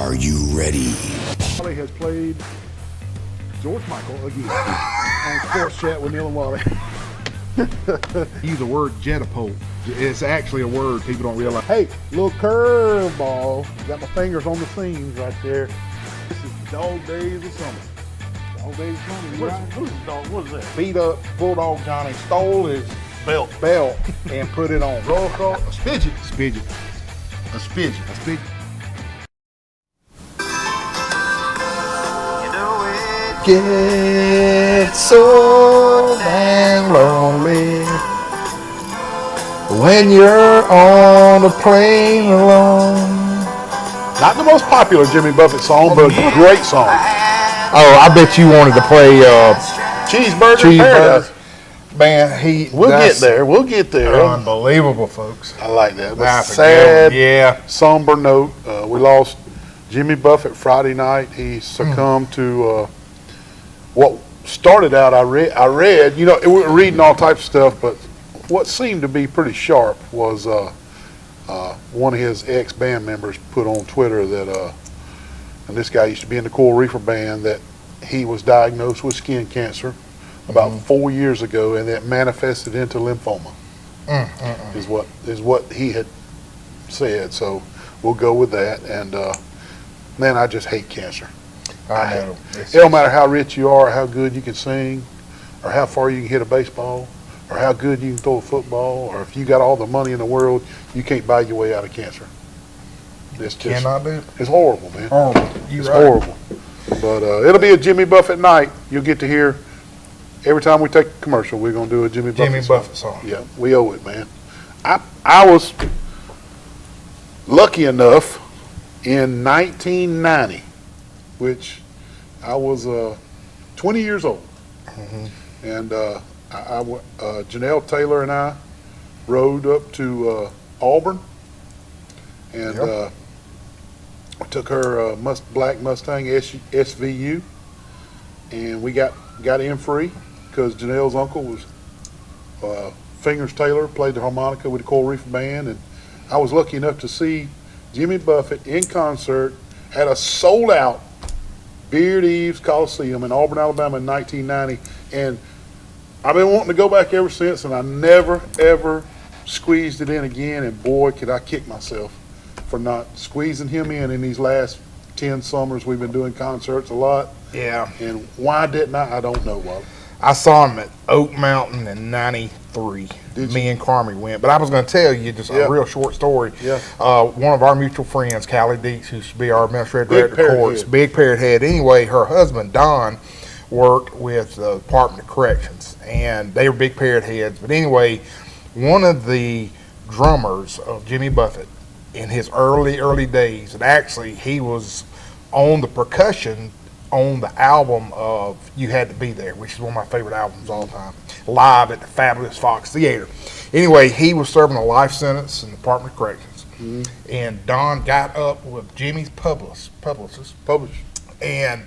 Are you ready? Wally has played George Michael again on Sports Chat with Neil and Wally. Use the word jetapult. It's actually a word people don't realize. Hey, little curveball. Got my fingers on the seams right there. This is Dog Days of Summer. Dog Days of Summer. Who's the dog? What is that? Beat up Bulldog Johnny stole his Belt. and put it on. Roll call. A spidget. Spidget. A spidget. A spidget. Get so damn lonely when you're on a plane alone. Not the most popular Jimmy Buffett song, but a great song. Oh, I bet you wanted to play Cheeseburger Paradise. Man, We'll get there. We'll get there. Unbelievable, folks. I like that. But That's a sad, good one. Yeah. somber note. We lost Jimmy Buffett Friday night. He succumbed to what started out. I read. You know, we were reading all types of stuff, but what seemed to be pretty sharp was one of his ex-band members put on Twitter that, and this guy used to be in the Coral Reefer Band, that he was diagnosed with skin cancer about 4 years ago, and that manifested into lymphoma. Is what he had said. So we'll go with that. And man, I just hate cancer. I know. It don't matter how rich you are, or how good you can sing, or how far you can hit a baseball, or how good you can throw a football, or if you got all the money in the world, you can't buy your way out of cancer. It's just, Cannot do it. it's horrible, man. Horrible. It's horrible. But it'll be a Jimmy Buffett night. You'll get to hear every time we take a commercial, we're gonna do a Jimmy Buffett song. Yeah, we owe it, man. I was lucky enough in 1990, which I was 20 years old, and Janelle Taylor and I rode up to Auburn, and took her black Mustang SVU, and we got in free because Janelle's uncle was Fingers Taylor, played the harmonica with the Coral Reefer Band, and I was lucky enough to see Jimmy Buffett in concert at a sold-out Beard Eves Coliseum in Auburn, Alabama in 1990, and I've been wanting to go back ever since, and I never, ever squeezed it in again, and boy, could I kick myself for not squeezing him in these last 10 summers. We've been doing concerts a lot, Yeah. and why didn't I don't know, Wally. I saw him at Oak Mountain in '93. Did Me and Carmi went. But I was going to tell you just Yeah. a real short story. Yeah. One of our mutual friends, Callie Deeks, who should be our administrative Big director of parrot courts, head. big parrot head. Anyway, her husband, Don, worked with the Department of Corrections, and they were big parrot heads. But anyway, one of the drummers of Jimmy Buffett in his early days, and actually he was on the percussion on the album of You Had to Be There, which is one of my favorite albums of all time, live at the Fabulous Fox Theater. Anyway, he was serving a life sentence in the Department of Corrections, and Don got up with Jimmy's publicist, and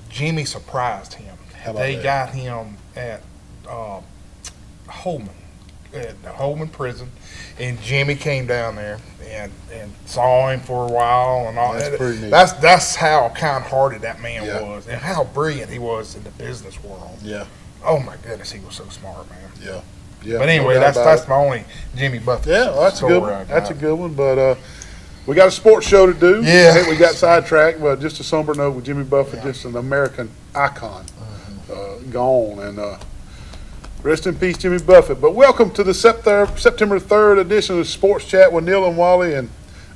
Jimmy surprised him. about They that? got him at Holman, at the Holman prison, and Jimmy came down there and saw him for a while and all. That's pretty neat. That's how kind-hearted that man Yeah. was, and how brilliant he was in the business world. Yeah, Oh my goodness, he was so smart, man. yeah. But anyway, no doubt about that's it. my only Jimmy Buffett. Yeah, well, that's a good story I one. got. That's a good one. But we got a sports show to do. Yeah. I think we got sidetracked, but just a somber note with Jimmy Buffett, just an American icon, gone. And rest in peace, Jimmy Buffett. But welcome to the September 3rd edition of Sports Chat with Neil and Wally. And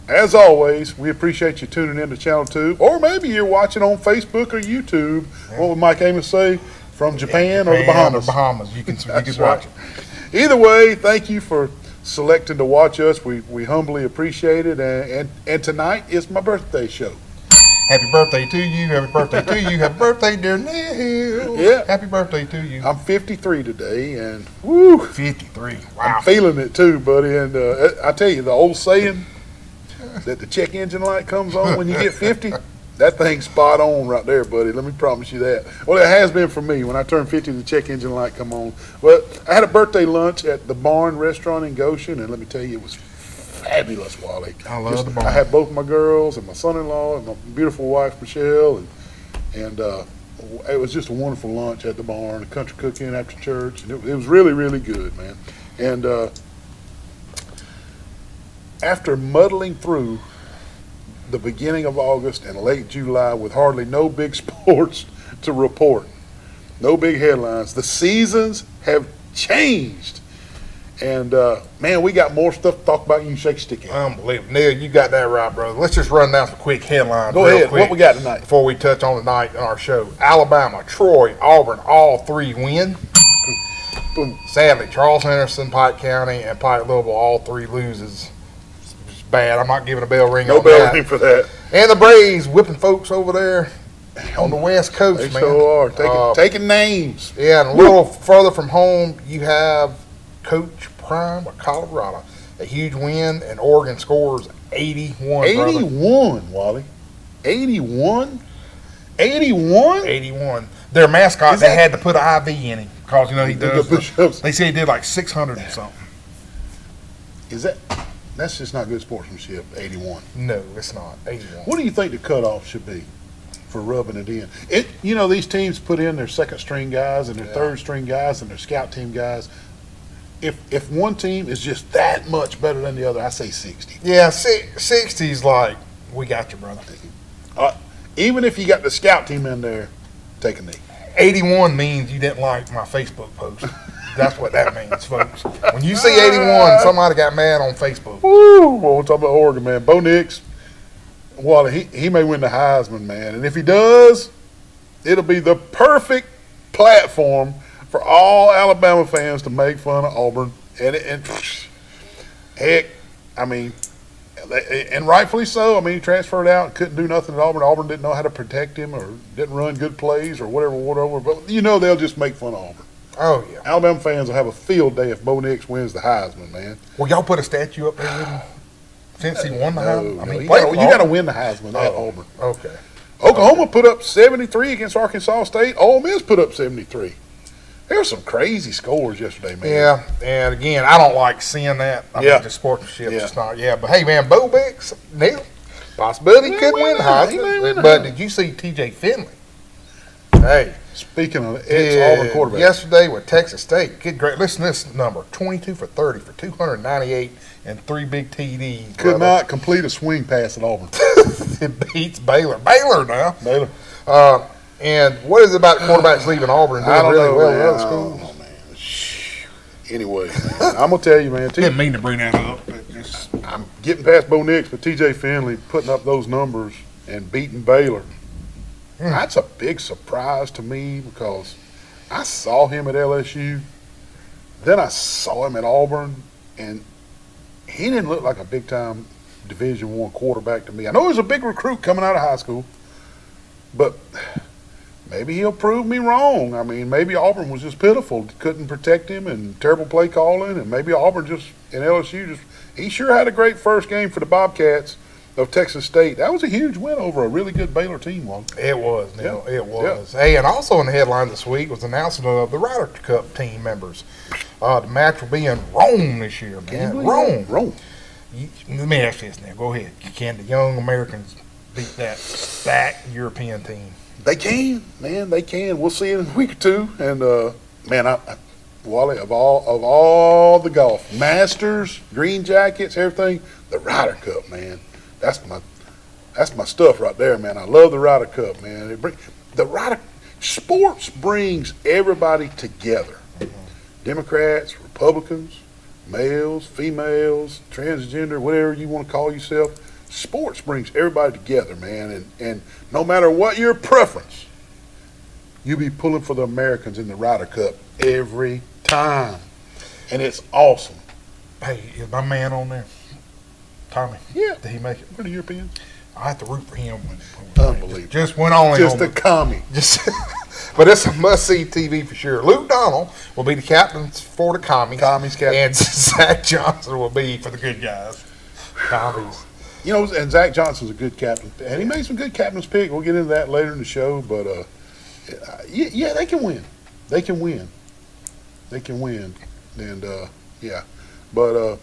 as always, we appreciate you tuning in to Channel 2. Or maybe you're watching on Facebook or YouTube. What would Mike Amos say? From Japan or the Bahamas? Bahamas. You can That's watch right. it. Either way, thank you for selecting to watch us. We humbly appreciate it. And tonight is my birthday show. Happy birthday to you. Happy birthday to you. Happy birthday, dear Neil. Yeah. Happy birthday to you. I'm 53 today, and woo, 53. I'm Wow. feeling it too, buddy. And I tell you, the old saying that the check engine light comes on when you get 50, that thing's spot on right there, buddy. Let me promise you that. Well, it has been for me. When I turned 50, the check engine light come on. But I had a birthday lunch at the Barn Restaurant in Goshen, and let me tell you, it was fabulous, Wally. I love the barn. I had both my girls and my son-in-law and my beautiful wife Michelle, and it was just a wonderful lunch at the barn, a country cook-in after church, and it was really, really good, man. And after muddling through the beginning of August and late July with hardly no big sports to report, no big headlines, the seasons have changed. And, man, we got more stuff to talk about. You can shake your stick at. Unbelievable. Neil, you got that right, brother. Let's just run down some quick headlines. Go real ahead. quick What we got tonight? before we touch on tonight in our show. Alabama, Troy, Auburn, all three win. Boom. Sadly, Charles Henderson, Pike County, and Pike Louisville, all three loses. It's bad. I'm not giving a bell ring No on bell that. ring for that. And the Braves whipping folks over there on the West Coast, They man. sure are. Taking names. Yeah, and a little further from home, you have Coach Prime of Colorado. A huge win, and Oregon scores 81, brother. 81, Wally. 81? 81? 81. Their mascot, Is they that- had to put an IV in him because, you know, he does. push-ups. They say he did like 600 and something. That's just not good sportsmanship, 81. No, it's not. 81. What do you think the cutoff should be for rubbing it in? These teams put in their second string guys and their third string guys and their scout team guys. If one team is just that much better than the other, I say 60. Yeah, 60's like, we got you, brother. Even if you got the scout team in there, take a knee. 81 means you didn't like my Facebook post. That's what that means, folks. When you see 81, somebody got mad on Facebook. Woo! Well, we'll talk about Oregon, man. Bo Nix, Wally, he may win the Heisman, man. And if he does, it'll be the perfect platform for all Alabama fans to make fun of Auburn. And heck, I mean, and rightfully so. I mean, he transferred out and couldn't do nothing at Auburn. Auburn didn't know how to protect him or didn't run good plays or whatever. But, they'll just make fun of Auburn. Oh, yeah. Alabama fans will have a field day if Bo Nix wins the Heisman, man. Well, y'all put a statue up there with him since he won the Heisman? I mean, you played got for to Auburn. win the Heisman at Auburn. Okay. Oklahoma put up 73 against Arkansas State. Ole Miss put up 73. There were some crazy scores yesterday, man. Yeah, and again, I don't like seeing that. I Yeah. mean, the sportsmanship Yeah. just not. Yeah, but hey, man, Bo Nix, Neil, possibility He could may win the win. He may win Heisman. the But Heisman. did you see T.J. Finley? Hey, Speaking of ex-Auburn yeah, quarterback. yesterday with Texas State, good great. Listen to this number: 22 for 30 for 298 and 3 big TDs. Could brother. not complete a swing pass at Auburn. It beats Baylor. Baylor now. Baylor. And what is it about quarterbacks leaving Auburn and I doing don't really know, well man. in other I schools? don't know, man. Shh. Anyway, man, I'm going to tell you, man. Didn't mean to bring that up. But just, I'm getting past Bo Nix, but T.J. Finley putting up those numbers and beating Baylor. That's a big surprise to me because I saw him at LSU. Then I saw him at Auburn, and he didn't look like a big-time Division I quarterback to me. I know he was a big recruit coming out of high school, but maybe he'll prove me wrong. I mean, maybe Auburn was just pitiful, couldn't protect him, and terrible play calling, and maybe Auburn just, and LSU just, he sure had a great first game for the Bobcats of Texas State. That was a huge win over a really good Baylor team, Walt. it was, Neil. Yeah. It was. Hey, and also in the headline this week was announcement of the Ryder Cup team members. The match will be in Rome this year, man. Rome. Let me ask you this now. Go ahead. Can the young Americans beat that stacked European team? They can, man. They can. We'll see in a week or two. And man, Wally, of all the golf, Masters, Green Jackets, everything, the Ryder Cup, man. That's my stuff right there, man. I love the Ryder Cup, man. Sports brings everybody together. Democrats, Republicans, males, females, transgender, whatever you want to call yourself. Sports brings everybody together, man. And no matter what your preference, you be pulling for the Americans in the Ryder Cup every time. And it's awesome. Hey, is my man on there? Tommy? Yeah. Did he make it? For the Europeans. I have to root for him. Unbelievable. Just went on. Just a commie. But it's a must-see TV for sure. Luke Donald will be the captain for the commies. Commies captain. And Zach Johnson will be for the good guys. Commies. You know, and Zach Johnson's a good captain. And he made some good captain's pick. We'll get into that later in the show. But, yeah, they can win. They can win. They can win. And, yeah. But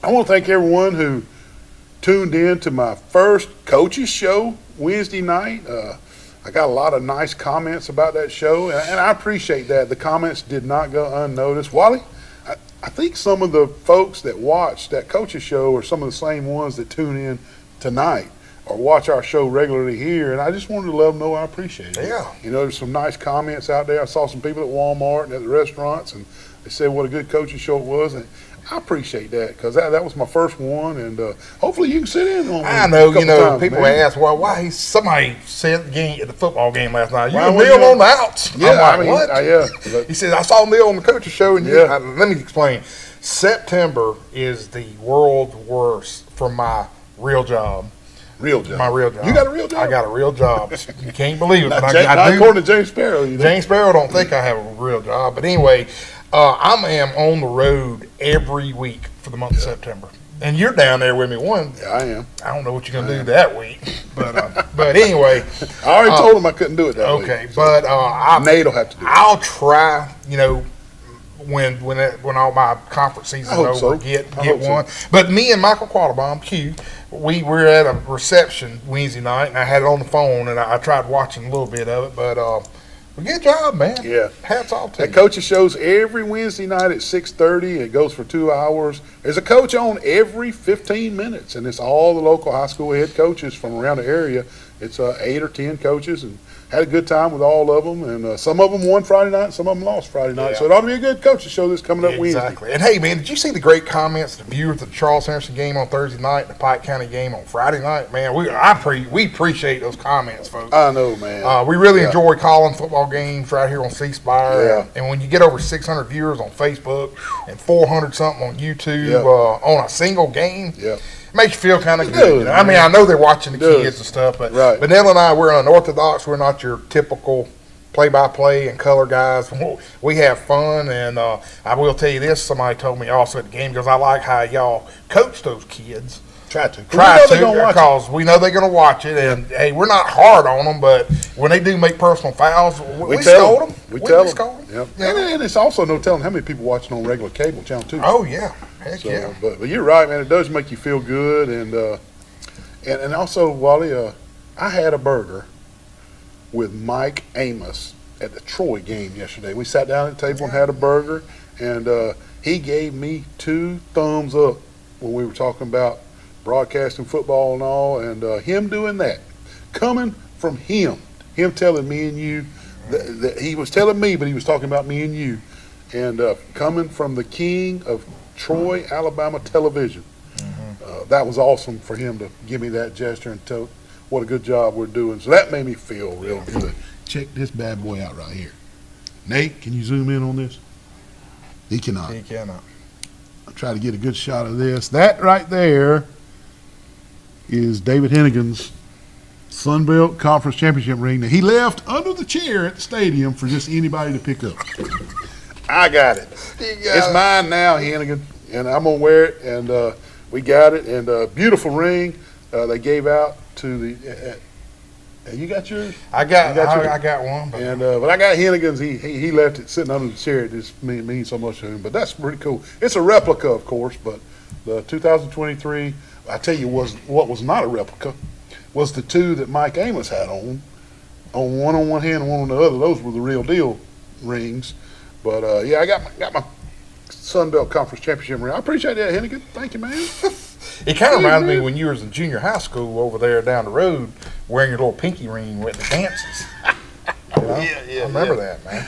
I want to thank everyone who tuned in to my first coaches show Wednesday night. I got a lot of nice comments about that show, and I appreciate that. The comments did not go unnoticed. Wally, I think some of the folks that watched that coaches show are some of the same ones that tune in tonight or watch our show regularly here, and I just wanted to let them know I appreciate it. Yeah. You know, there's some nice comments out there. I saw some people at Walmart and at the restaurants, and they said what a good coaching show it was, and I appreciate that because that was my first one, and hopefully you can sit in on it. I know, a couple times, people man. ask, well, why somebody said at the football game last night, you Why and would Neil you- on the outs. Yeah, I'm like, I mean, what? yeah. But, He says, I saw Neil on the coach's show, and Yeah. let me explain. September is the world's worst for my real job. real job. My real job. You got a real job? I got a real job. You can't believe it, Not, but not I do. according to James Sparrow, you know. James Sparrow don't think I have a real job. But anyway, I am on the road every week for the month of September. And you're down there with me one. Yeah, I am. I don't know what you're going to do that week. But anyway. I already told him I couldn't do it that Okay. week. But Nate will have to do it. I'll try, when all my conference season's I hope over, so. get I hope so. one. But me and Michael Quattlebaum, Q, we were at a reception Wednesday night, and I had it on the phone, and I tried watching a little bit of it. But good job, man. Yeah. Hats off to That you. coaches shows every Wednesday night at 6:30. It goes for 2 hours. There's a coach on every 15 minutes, and it's all the local high school head coaches from around the area. It's 8 or 10 coaches, and had a good time with all of them. And some of them won Friday night, some of them lost Friday night. Yeah. So it ought to be a good coaches show this coming up Wednesday. Exactly. And hey, man, did you see the great comments, the viewers of the Charles Henderson game on Thursday night, the Pike County game on Friday night? Man, we appreciate those comments, folks. I know, man. We really Yeah. enjoy calling football games right here on C Spire. Yeah. And when you get over 600 viewers on Facebook and 400 something on YouTube Yeah. on a single game, Yeah. it makes you feel kind of good. does, You know? I mean, man. I know they're watching the It does. kids and stuff, but Right. Nell and I, we're unorthodox. We're not your typical play-by-play and color guys. We have fun, and I will tell you this. Somebody told me also at the game, because I like how y'all coach those kids. Try to. Try We know to, they're gonna watch it. because we know they're going to watch it, and hey, we're not hard on them, but when they do make personal fouls, we tell scold them. We tell them. scold them. Yep. Yeah. And it's also no telling how many people watching on regular cable channel too. Oh yeah, heck So, yeah. but you're right, man. It does make you feel good, and also, Wally, I had a burger with Mike Amos at the Troy game yesterday. We sat down at the table and had a burger, and he gave me 2 thumbs up when we were talking about broadcasting football and all, and him doing that, coming from him telling me and you, that he was telling me, but he was talking about me and you, and coming from the king of Troy, Alabama television. That was awesome for him to give me that gesture and tell what a good job we're doing. So that made me feel real good. Check this bad boy out right here. Nate, can you zoom in on this? He cannot. He cannot. I'll try to get a good shot of this. That right there is David Hennigan's Sunbelt Conference Championship ring that he left under the chair at the stadium for just anybody to pick up. I got it. It's mine now, Hennigan, and I'm going to wear it, and we got it, and a beautiful ring they gave out to the you got yours? I got yours? one. But And but I got Hennigan's. He left it sitting under the chair. It just means so much to him. But that's pretty cool. It's a replica, of course. But the 2023, I tell you, what was not a replica was the 2 that Mike Amos had on one on one hand and one on the other. Those were the real deal rings. But yeah, I got my Sunbelt Conference Championship ring. I appreciate that, Hennigan. Thank you, man. it kind of Yeah, reminds me man. when you was in junior high school over there down the road, wearing your little pinky ring with the dances. You know? Yeah, I remember that, man.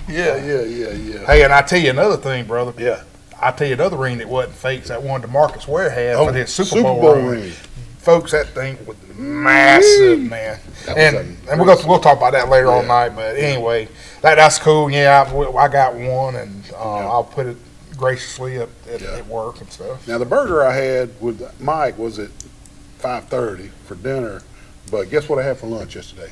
Yeah. Hey, and I tell you another thing, brother. Yeah. I tell you another ring that wasn't fake. That one DeMarcus Ware had Oh, for his Super Bowl ring. Folks, that thing was massive, man. That And was we'll talk about that later on Yeah. night. But anyway, that's cool. Yeah, I got one, and I'll put it graciously at work and stuff. Now the burger I had with Mike was at 5:30 for dinner, but guess what I had for lunch yesterday?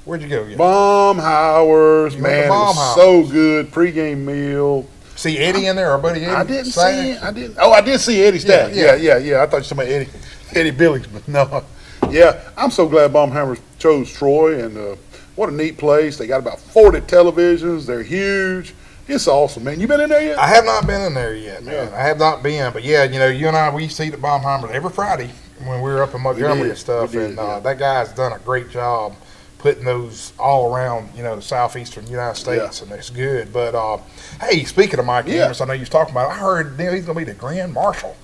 Where'd you go? Yeah. Baumhauer's, You went to man, it was Baumhauer's. so good. Pre-game meal. See Eddie in there, our buddy Eddie. I didn't Sack? see. I didn't. Oh, I did see Eddie Stack. Yeah, Yeah. I thought you were talking about Eddie Billings, but no. Yeah, I'm so glad Baumhauer chose Troy, and what a neat place. They got about 40 televisions. They're huge, It's awesome, man. You been in there yet? I have not been in there yet, man. Yeah. I have not been, but yeah, you and I, we used to eat at Baumheimer's every Friday when we were up in Montgomery did. and stuff, We did, and yeah. that guy's done a great job putting those all around, the southeastern United States, and it's good. But hey, speaking of Mike Yeah. Amos, I know you was talking about. I heard he's going to be the Grand Marshal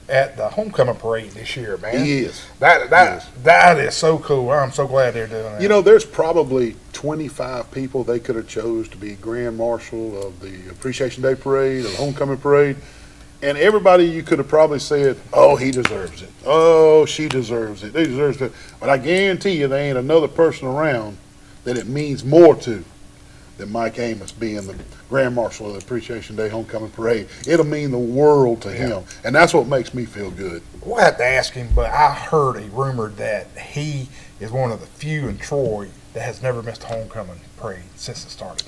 at the homecoming parade this year, man. He is. That is so cool. I'm so glad they're doing that. There's probably 25 people they could have chose to be Grand Marshal of the Appreciation Day Parade or the Homecoming Parade. And everybody you could have probably said, oh, he deserves it. Oh, she deserves it. They deserves it. But I guarantee you there ain't another person around that it means more to than Mike Amos being the Grand Marshal of the Appreciation Day Homecoming Parade. It'll mean the world to him. And that's what makes me feel good. We'll have to ask him, but I heard a rumor that he is one of the few in Troy that has never missed a homecoming parade since it started.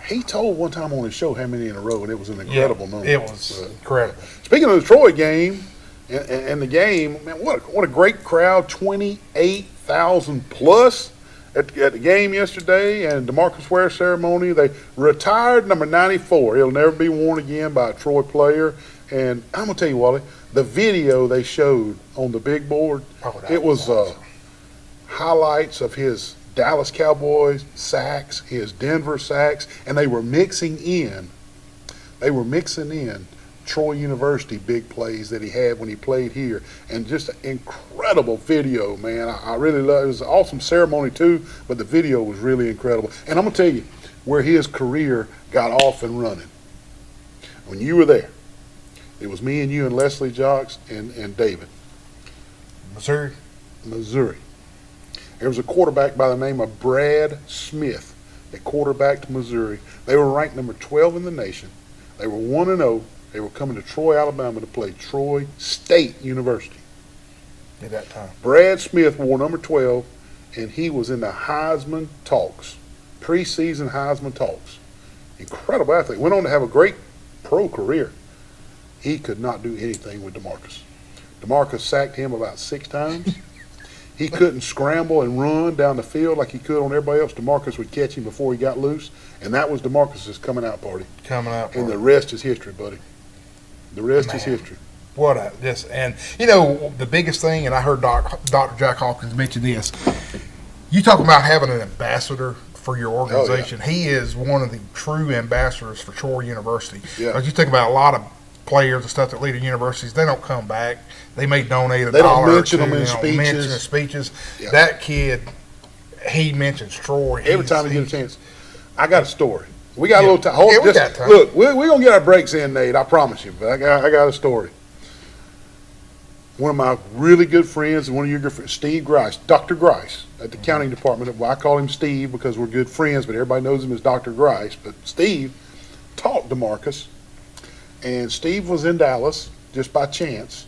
He told one time on his show how many in a row, and it was an incredible number. It was incredible. Speaking of the Troy game and the game, man, what a great crowd, 28,000 plus at the game yesterday, and DeMarcus Ware ceremony. They retired number 94. It'll never be worn again by a Troy player. And I'm going to tell you, Wally, the video they showed on the big board, it was highlights of his Dallas Cowboys sacks, his Denver sacks, and they were mixing in Troy University big plays that he had when he played here, and just an incredible video, man. I really love it. It was an awesome ceremony too, but the video was really incredible. And I'm gonna tell you where his career got off and running. When you were there, it was me and you and Leslie Jocks and David. Missouri. There was a quarterback by the name of Brad Smith that quarterbacked Missouri. They were ranked number 12 in the nation. They were 1-0. They were coming to Troy, Alabama to play Troy State University. At that time. Brad Smith wore number 12, and he was in the Heisman talks, preseason Heisman talks. Incredible athlete. Went on to have a great pro career. He could not do anything with DeMarcus. DeMarcus sacked him about 6 times. He couldn't scramble and run down the field like he could on everybody else. DeMarcus would catch him before he got loose, and that was DeMarcus's coming out party. And the rest is history, buddy. The rest is history. The biggest thing, and I heard Dr. Jack Hawkins mention this, you talk about having an ambassador for your organization. Oh, yeah. He is one of the true ambassadors for Troy University. Yeah. Because you think about a lot of players and stuff that lead at universities, they don't come back. They may donate They don't $1 or mention $2. them in They don't mention speeches. in speeches. Yeah. That kid, he mentions Troy. Every time he gets a chance. I got a story. We got a little time. Yeah, we got time. Look, we're going to get our breaks in, Nate. I promise you. But I got a story. One of my really good friends, and one of your good friends, Steve Grice, Dr. Grice, at the accounting department. Well, I call him Steve because we're good friends, but everybody knows him as Dr. Grice. But Steve taught DeMarcus, and Steve was in Dallas just by chance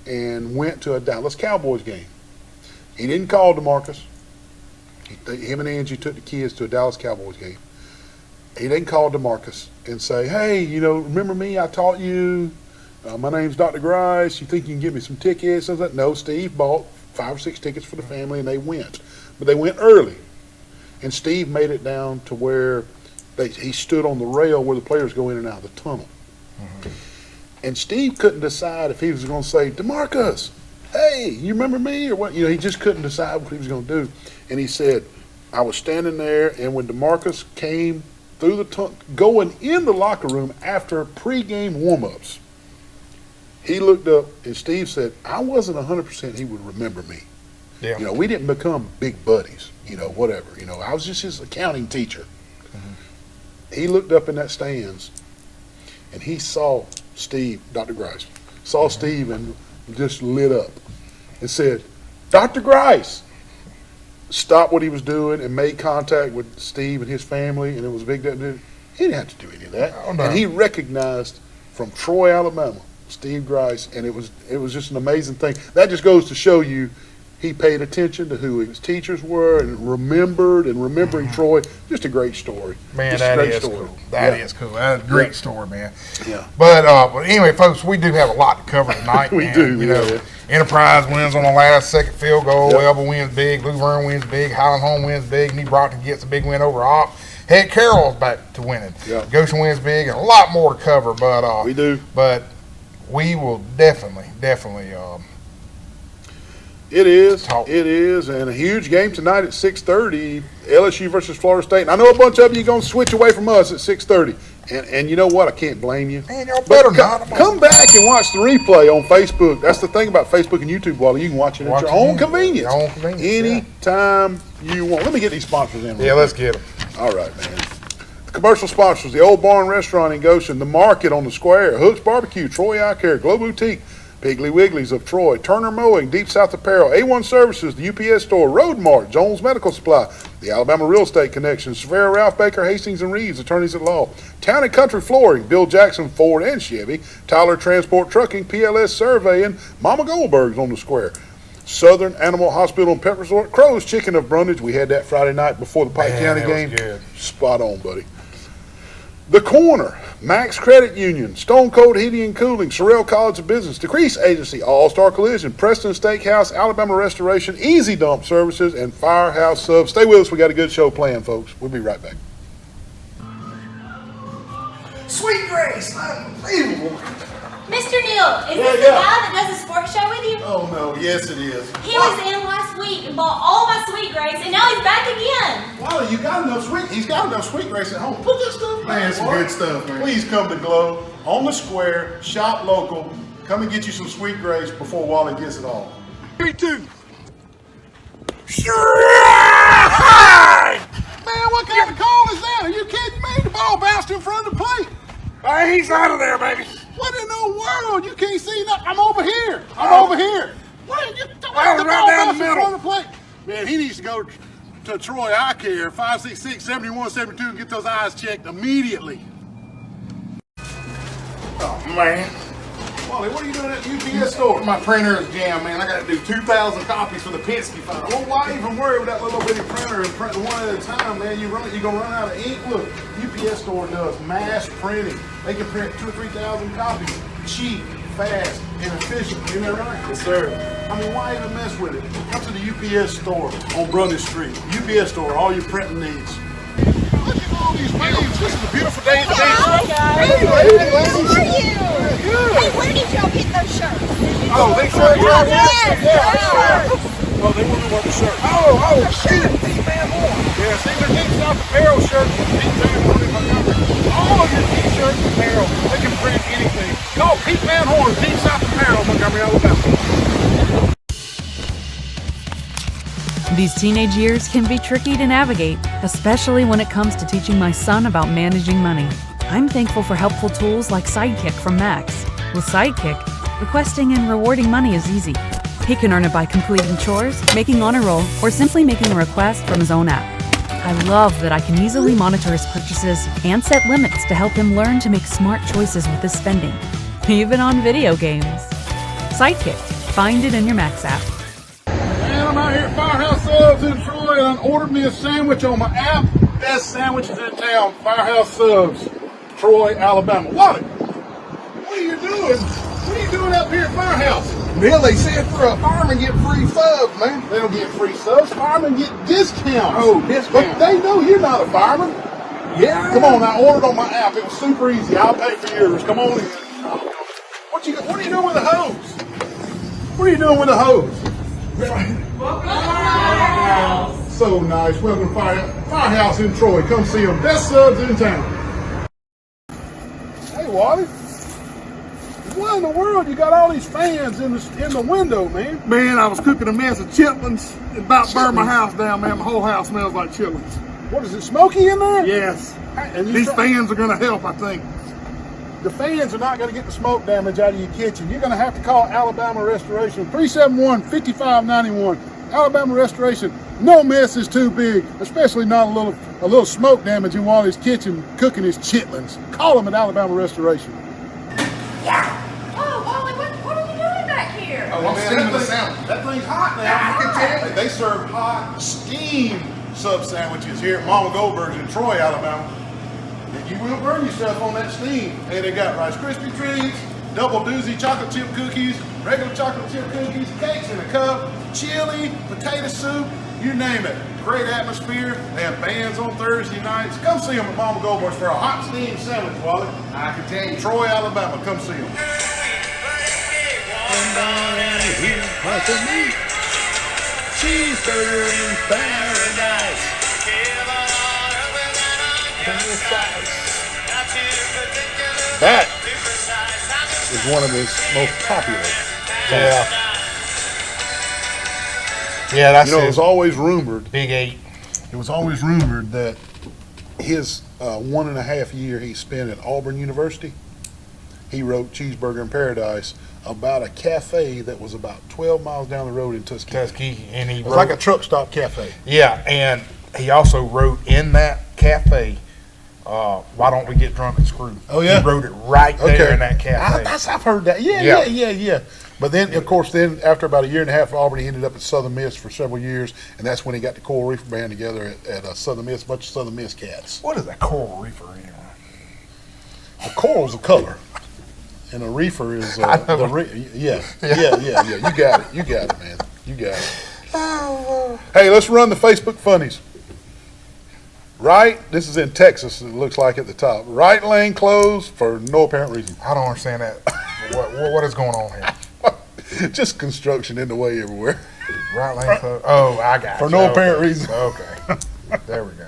and went to a Dallas Cowboys game. He didn't call DeMarcus. Him and Angie took the kids to a Dallas Cowboys game. He didn't call DeMarcus and say, hey, remember me? I taught you. My name's Dr. Grice. You think you can give me some tickets? I was like, no, Steve bought 5 or 6 tickets for the family, and they went. But they went early. And Steve made it down to where he stood on the rail where the players go in and out of the tunnel. Mm-hmm. And Steve couldn't decide if he was going to say, DeMarcus, hey, you remember me? Or what? He just couldn't decide what he was going to do. And he said, I was standing there, and when DeMarcus came through the tunnel, going in the locker room after pregame warm-ups, he looked up, and Steve said, I wasn't 100% he would remember me. Yeah. We didn't become big buddies, whatever. I was just his accounting teacher. Mm-hmm. He looked up in that stands, and he saw Steve, Dr. Grice, saw mm-hmm. Steve and just lit up and said, Dr. Grice, stopped what he was doing and made contact with Steve and his family, and it was a big deal. He didn't have to do any of that. Oh, no. And he recognized from Troy, Alabama, Steve Grice, and it was just an amazing thing. That just goes to show you he paid attention to who his teachers were and remembering mm-hmm. Troy. Just a great story. Man, just that is cool. That is cool. That's a great story, man. Yeah. But anyway, folks, we do have a lot to cover tonight. We man. do. Enterprise wins on the last second field goal. Yep. Elba wins big. Luverne wins big. Highland Home wins big. New Brockton gets a big win over Opp. Heck, Carroll's back to winning. Yeah. Goshen wins big, and a lot more to cover. But We do. But we will definitely. It is. Talk. It is, and a huge game tonight at 6:30. LSU versus Florida State. And I know a bunch of you going to switch away from us at 6:30. And you know what? I can't blame you. Man, y'all But better not. come back and watch the replay on Facebook. That's the thing about Facebook and YouTube, Wally. You can watch it at your own convenience. Your own convenience, Anytime you want. Let me get these sponsors in. Yeah, let's get them. All right, man. The commercial sponsors: the Old Barn Restaurant in Goshen, the Market on the Square, Hook's Barbecue, Troy Eye Care, Glow Boutique, Piggly Wigglies of Troy, Turner Mowing, Deep South Apparel, A1 Services, the UPS Store, Road Mart, Jones Medical Supply, the Alabama Real Estate Connection, Severa, Ralph Baker, Hastings and Reeves, Attorneys at Law, Town and Country Flooring, Bill Jackson, Ford and Chevy, Tyler Transport Trucking, PLS Surveying, Mama Goldberg's on the Square, Southern Animal Hospital and Pet Resort, Crow's Chicken of Brundage. We had that Friday night before the Pike Man, County that was game. good. Spot on, buddy. The Corner, Max Credit Union, Stone Cold Heating and Cooling, Sorrell College of Business, Decrease Agency, All-Star Collision, Preston Steakhouse, Alabama Restoration, Easy Dump Services, and Firehouse Subs. Stay with us. We got a good show planned, folks. We'll be right back. Sweet Grace, unbelievable. Mr. Neal, is this the yeah. guy that does the sports show with you? Oh no, yes it is. He was in last week and bought all my Sweet Grace, and now he's back again. Wally, you got enough he's got enough Sweet Grace at home. Put that stuff Man, some good stuff, man. Please come to Glow on the Square, shop local. Come and get you some Sweet Grace before Wally gets it all. 3, 2. Man, what kind of call is that? Are you kidding me? The ball bounced in front of the plate. Hey, he's out of there, baby. What in the world? You can't see nothing. I'm over here. I'm over here. What? You, the right ball down the bounced in middle. front of the plate. Man, he needs to go to Troy Eye Care, 566-7172, and get those eyes checked immediately. Oh man. Wally, what are you doing at the UPS store? My printer is jammed, man. I got to do 2,000 copies for the Penske file. Well, why even worry with that little bitty printer and print one at a time, man? You're gonna run out of ink. Look, UPS store does mass printing. They can print 2,000 or 3,000 copies, cheap, fast, and efficient. Isn't that right? Yes, sir. I mean, why even mess with it? Come to the UPS store on Brundage Street. UPS store, all your printing needs. Look at all these waves. This is a beautiful day today. Hi guys. Hey, lady. How are you? Good. Hey, where did y'all get those shirts? Oh, they shirts right here? Yes, those shirts. Oh, they want to wear the shirt. Shoot, T-Man Moore. Yeah, see their Deep South Apparel shirts from Pete Van Horn in Montgomery. All of your t-shirts and apparel, they can print anything. Call Pete Van Horn, Deep South Apparel, Montgomery, Alabama. These teenage years can be tricky to navigate, especially when it comes to teaching my son about managing money. I'm thankful for helpful tools like Sidekick from Max. With Sidekick, requesting and rewarding money is easy. He can earn it by completing chores, making honor roll, or simply making a request from his own app. I love that I can easily monitor his purchases and set limits to help him learn to make smart choices with his spending, even on video games. Sidekick. Find it in your Max app. Man, I'm out here at Firehouse Subs in Troy, and I ordered me a sandwich on my app. Best sandwiches in town, Firehouse Subs, Troy, Alabama. What are you doing? What are you doing up here at Firehouse? Bill, they said for a fireman get free subs, man. They don't get free subs. Firemen get discounts. Oh, discounts. But they know you're not a fireman. Yeah. Come on, I ordered on my app. It was super easy. I'll pay for yours. Come on in. What are you doing with the hose? What are you doing with the hose? So nice. Welcome to Firehouse in Troy. Come see them. Best subs in town. Hey, Wally. What in the world? You got all these fans in the window, man. Man, I was cooking a mess of chitlins. It about burned my house down, man. My whole house smells like chitlins. What is it, smoky in there? Yes. And you These fans are going to help, I think. The fans are not going to get the smoke damage out of your kitchen. You're going to have to call Alabama Restoration, 371-5591. Alabama Restoration, no mess is too big, especially not a little smoke damage in Wally's kitchen cooking his chitlins. Call them at Alabama Restoration. Oh, Wally, what are you doing back here? Oh, I'm steaming the sandwich. That thing's hot now. I can tell. They serve hot, steamed sub sandwiches here at Mama Goldberg's in Troy, Alabama. And you will burn yourself on that steam. Hey, they got Rice Krispie treats, double doozy chocolate chip cookies, regular chocolate chip cookies, cakes in a cup, chili, potato soup, You name it. Great atmosphere. They have bands on Thursday nights. Come see them at Mama Goldberg's for a hot steam sandwich, Wally. I can tell you. Troy, Alabama. Come see them. Cheeseburger in paradise. That is one of his most popular. Yeah. Yeah, that's You know, it his was always rumored. Big 8. It was always rumored that his 1.5 year he spent at Auburn University, he wrote Cheeseburger in Paradise about a cafe that was about 12 miles down the road in Tuskegee. Tuskegee, and he It was wrote, like a truck stop cafe. yeah, and he also wrote in that cafe, "Why don't we get drunk and screw?" Oh, yeah? He wrote it right there in that cafe. I've heard that. Yeah. But then, of course, after about 1.5 years at Auburn, he ended up at Southern Miss for several years, and that's when he got the Coral Reefer Band together at Southern Miss, a bunch of Southern Miss cats. What is a coral reefer anyway? A coral's a color, and a reefer is yeah. You got it, man. You got it. Hey, let's run the Facebook funnies. Right, this is in Texas. It looks like at the top. Right lane closed for no apparent reason. I don't understand that. What is going on here? Just construction in the way everywhere. Right lane closed. Oh, I got For you. no Okay. apparent reason. Okay. There we go.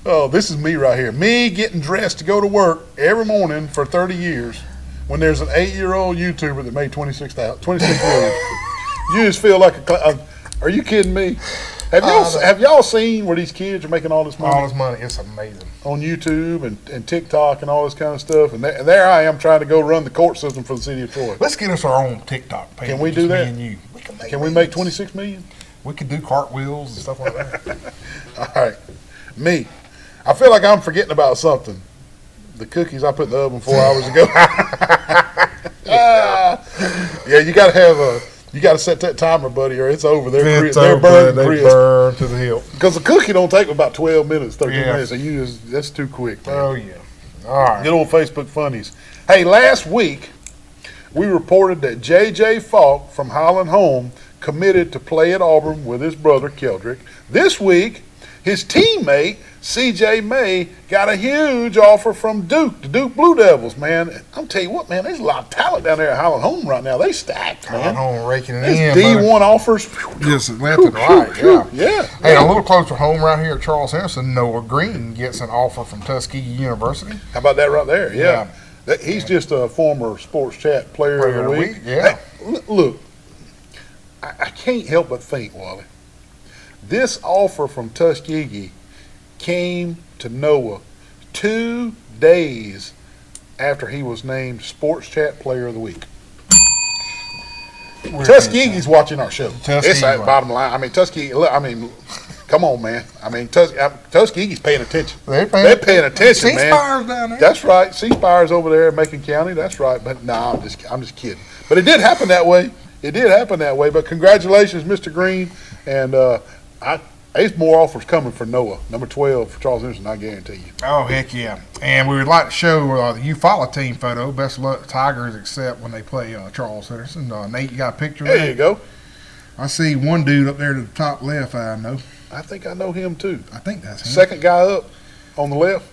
Oh, this is me right here. Me getting dressed to go to work every morning for 30 years when there's an 8-year-old YouTuber that made 26 million. You just feel like are you kidding me? Have y'all seen where these kids are making all this money? All this money, it's amazing. On YouTube and TikTok and all this kind of stuff. And there I am trying to go run the court system for the city of Troy. Let's get us our own TikTok page. Can we just do that? Me and you. Can we make 26 million? We could do cartwheels and stuff like that. All right. Me. I feel like I'm forgetting about something. The cookies I put in the oven 4 hours ago. Yeah, you got to set that timer, buddy, or it's over. They're burned They crisp. burn to the hilt. Because the cookie don't take about 12 minutes, 13 Yeah. minutes. So that's too quick, man. Oh, yeah. All right. Good old Facebook funnies. Hey, last week we reported that J.J. Falk from Highland Home committed to play at Auburn with his brother Keldrick. This week, his teammate C.J. May got a huge offer from Duke, the Duke Blue Devils, man. I'm telling you what, man, there's a lot of talent down there at Highland Home right now. They stacked, man. Highland Home raking it There's in. D1 offers. Just left and right, yeah. Yeah. Hey, a little closer home right here at Charles Henderson, Noah Green gets an offer from Tuskegee University. How about that right there? Yeah. He's just a former Sports Chat player of the week. Yeah. Hey, look, I can't help but think, Wally, this offer from Tuskegee came to Noah 2 days after he was named Sports Chat Player of the Week. Tuskegee's watching our show. It's that bottom line. I mean, Tuskegee. Come on, man. I mean, Tuskegee's paying attention. They're paying attention, man. C-Spire's down there. That's right. C-Spire's over there in Macon County. That's right. But I'm just kidding. But it did happen that way. But congratulations, Mr. Green. And there's more offers coming for Noah, number 12 for Charles Henderson. I guarantee you. Oh, heck yeah. And we would like to show the Eufaula team photo. Best of luck, Tigers, except when they play Charles Henderson. Nate, you got a picture of that? There you go. I see one dude up there to the top left, I know. I think I know him too. I think that's him. Second guy up on the left.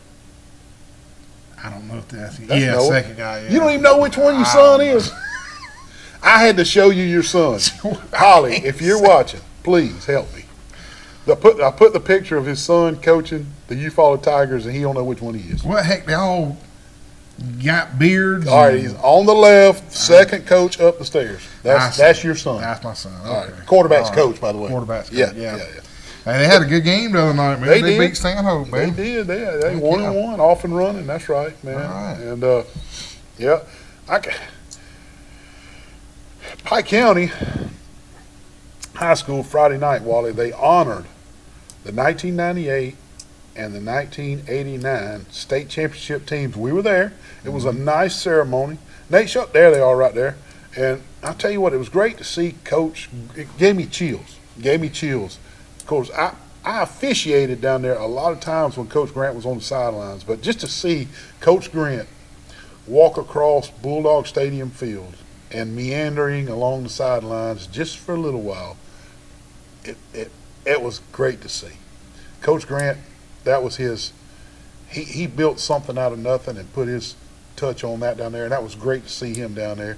I don't know if that's Noah. second guy. Yeah. You don't even know which one your son is. I had to show you your son. Holly, if you're watching, please help me. I put the picture of his son coaching the Eufaula Tigers, and he don't know which one he is. What the heck? They all got beards. All right, he's on the left, second coach up the stairs. That's your son. That's my son. All Okay. right. Quarterback's All right. coach, by the way. Quarterback's coach. Yeah. Hey, they had a good game the other night, man. They They did. beat Stanhope, They man. did. They 1-1, off and running. That's right, man. All right. And Pike County High School Friday night, Wally, they honored the 1998 and the 1989 state championship teams. We were there. It was a nice ceremony. Nate, there they are right there. And I'll tell you what, it was great to see Coach. It gave me chills. Of course, I officiated down there a lot of times when Coach Grant was on the sidelines, but just to see Coach Grant walk across Bulldog Stadium field and meandering along the sidelines just for a little while, it was great to see. Coach Grant, that was his. He built something out of nothing and put his touch on that down there, and that was great to see him down there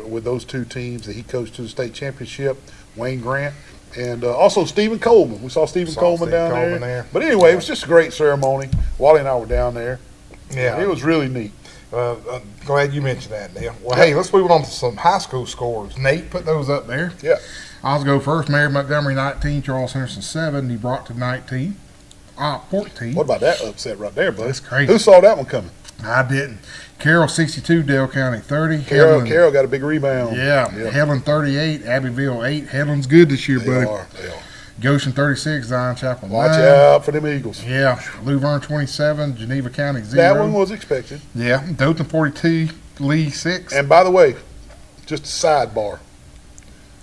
with those two teams that he coached to the state championship. Wayne Grant and also Stephen Coleman. We saw Stephen Coleman down there. But anyway, it was just a great ceremony. Wally and I were down there. Yeah, it was really neat. Glad you mentioned that, Neil. Well, hey, let's move on to some high school scores. Nate, put those up there. Yeah. I'll go first. Mary Montgomery 19, Charles Henderson 7, New Brockton 19, 14. What about that upset right there, buddy? That's crazy. Who saw that one coming? I didn't. Carroll 62, Dale County 30. Carroll got a big rebound. Yeah. Helen 38, Abbeville 8. Helen's good this year, They buddy. are. Goshen 36, Zion Chapel 9. Watch out for them Eagles. Yeah. Luverne 27, Geneva County 0. That one was expected. Yeah. Dothan 42, Lee 6. And by the way, just a sidebar,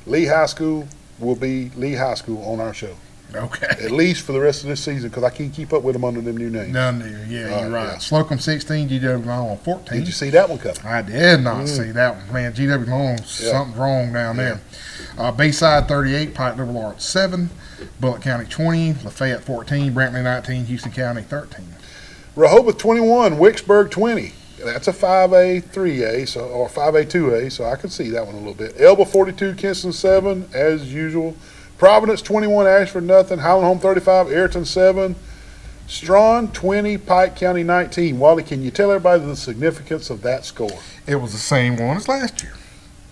Lee High School will be Lee High School on our show. Okay. At least for the rest of this season, because I can't keep up with them under them new names. None there. Yeah, you're right. Yeah. Slocum 16, GW Long 14. Did you see that one coming? I did not see that one. Man, GW Long, something's wrong down there. Bayside 38, Pike Liberal Arts 7, Bullitt County 20, Lafayette 14, Brantley 19, Houston County 13. Rehoboth 21, Wicksburg 20. That's a 5A, 3A, so or 5A, 2A, so I can see that one a little bit. Elba 42, Kinston 7, as usual. Providence 21, Ashford nothing. Highland Home 35, Ayrton 7. Strawn 20, Pike County 19. Wally, can you tell everybody the significance of that score? It was the same one as last year.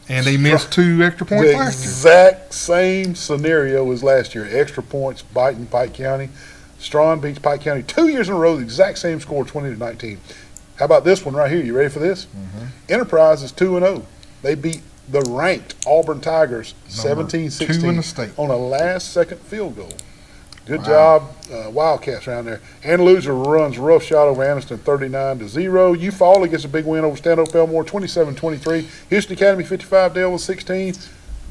And they missed 2 extra points The last year. exact same scenario as last year. Extra points biting Pike County. Strawn beats Pike County 2 years in a row, the exact same score, 20-19. How about this one right here? You ready for this? Enterprise is 2-0. They beat the ranked Auburn Tigers 17-16 2 in the state. on a last-second field goal. Good job, Wildcats around there. Ann Loser runs roughshod over Anniston 39-0. Eufaula gets a big win over Stanhope Elmore 27-23. Houston Academy 55, Dale was 16.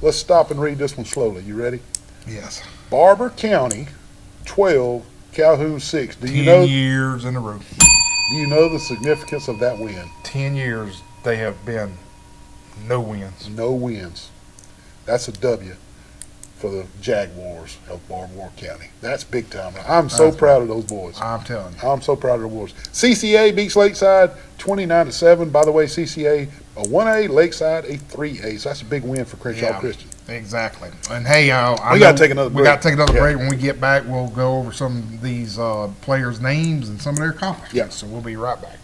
Let's stop and read this one slowly. You ready? Yes. Barber County 12, Calhoun 6. Do 10 years in a row. Do you know the significance of that win? 10 years they have been no wins. No wins. That's a W for the Jaguars of Baltimore County. That's big time. I'm so proud of those boys. I'm telling you. I'm so proud of the boys. CCA beats Lakeside 29-7. By the way, CCA a 1A, Lakeside a 3A. So that's a big win for Crenshaw Christian. Exactly. And hey, We got to take another break. We got to take another break. When we get back, we'll go over some of these players' names and some of their accomplishments. Yeah. So we'll be right back.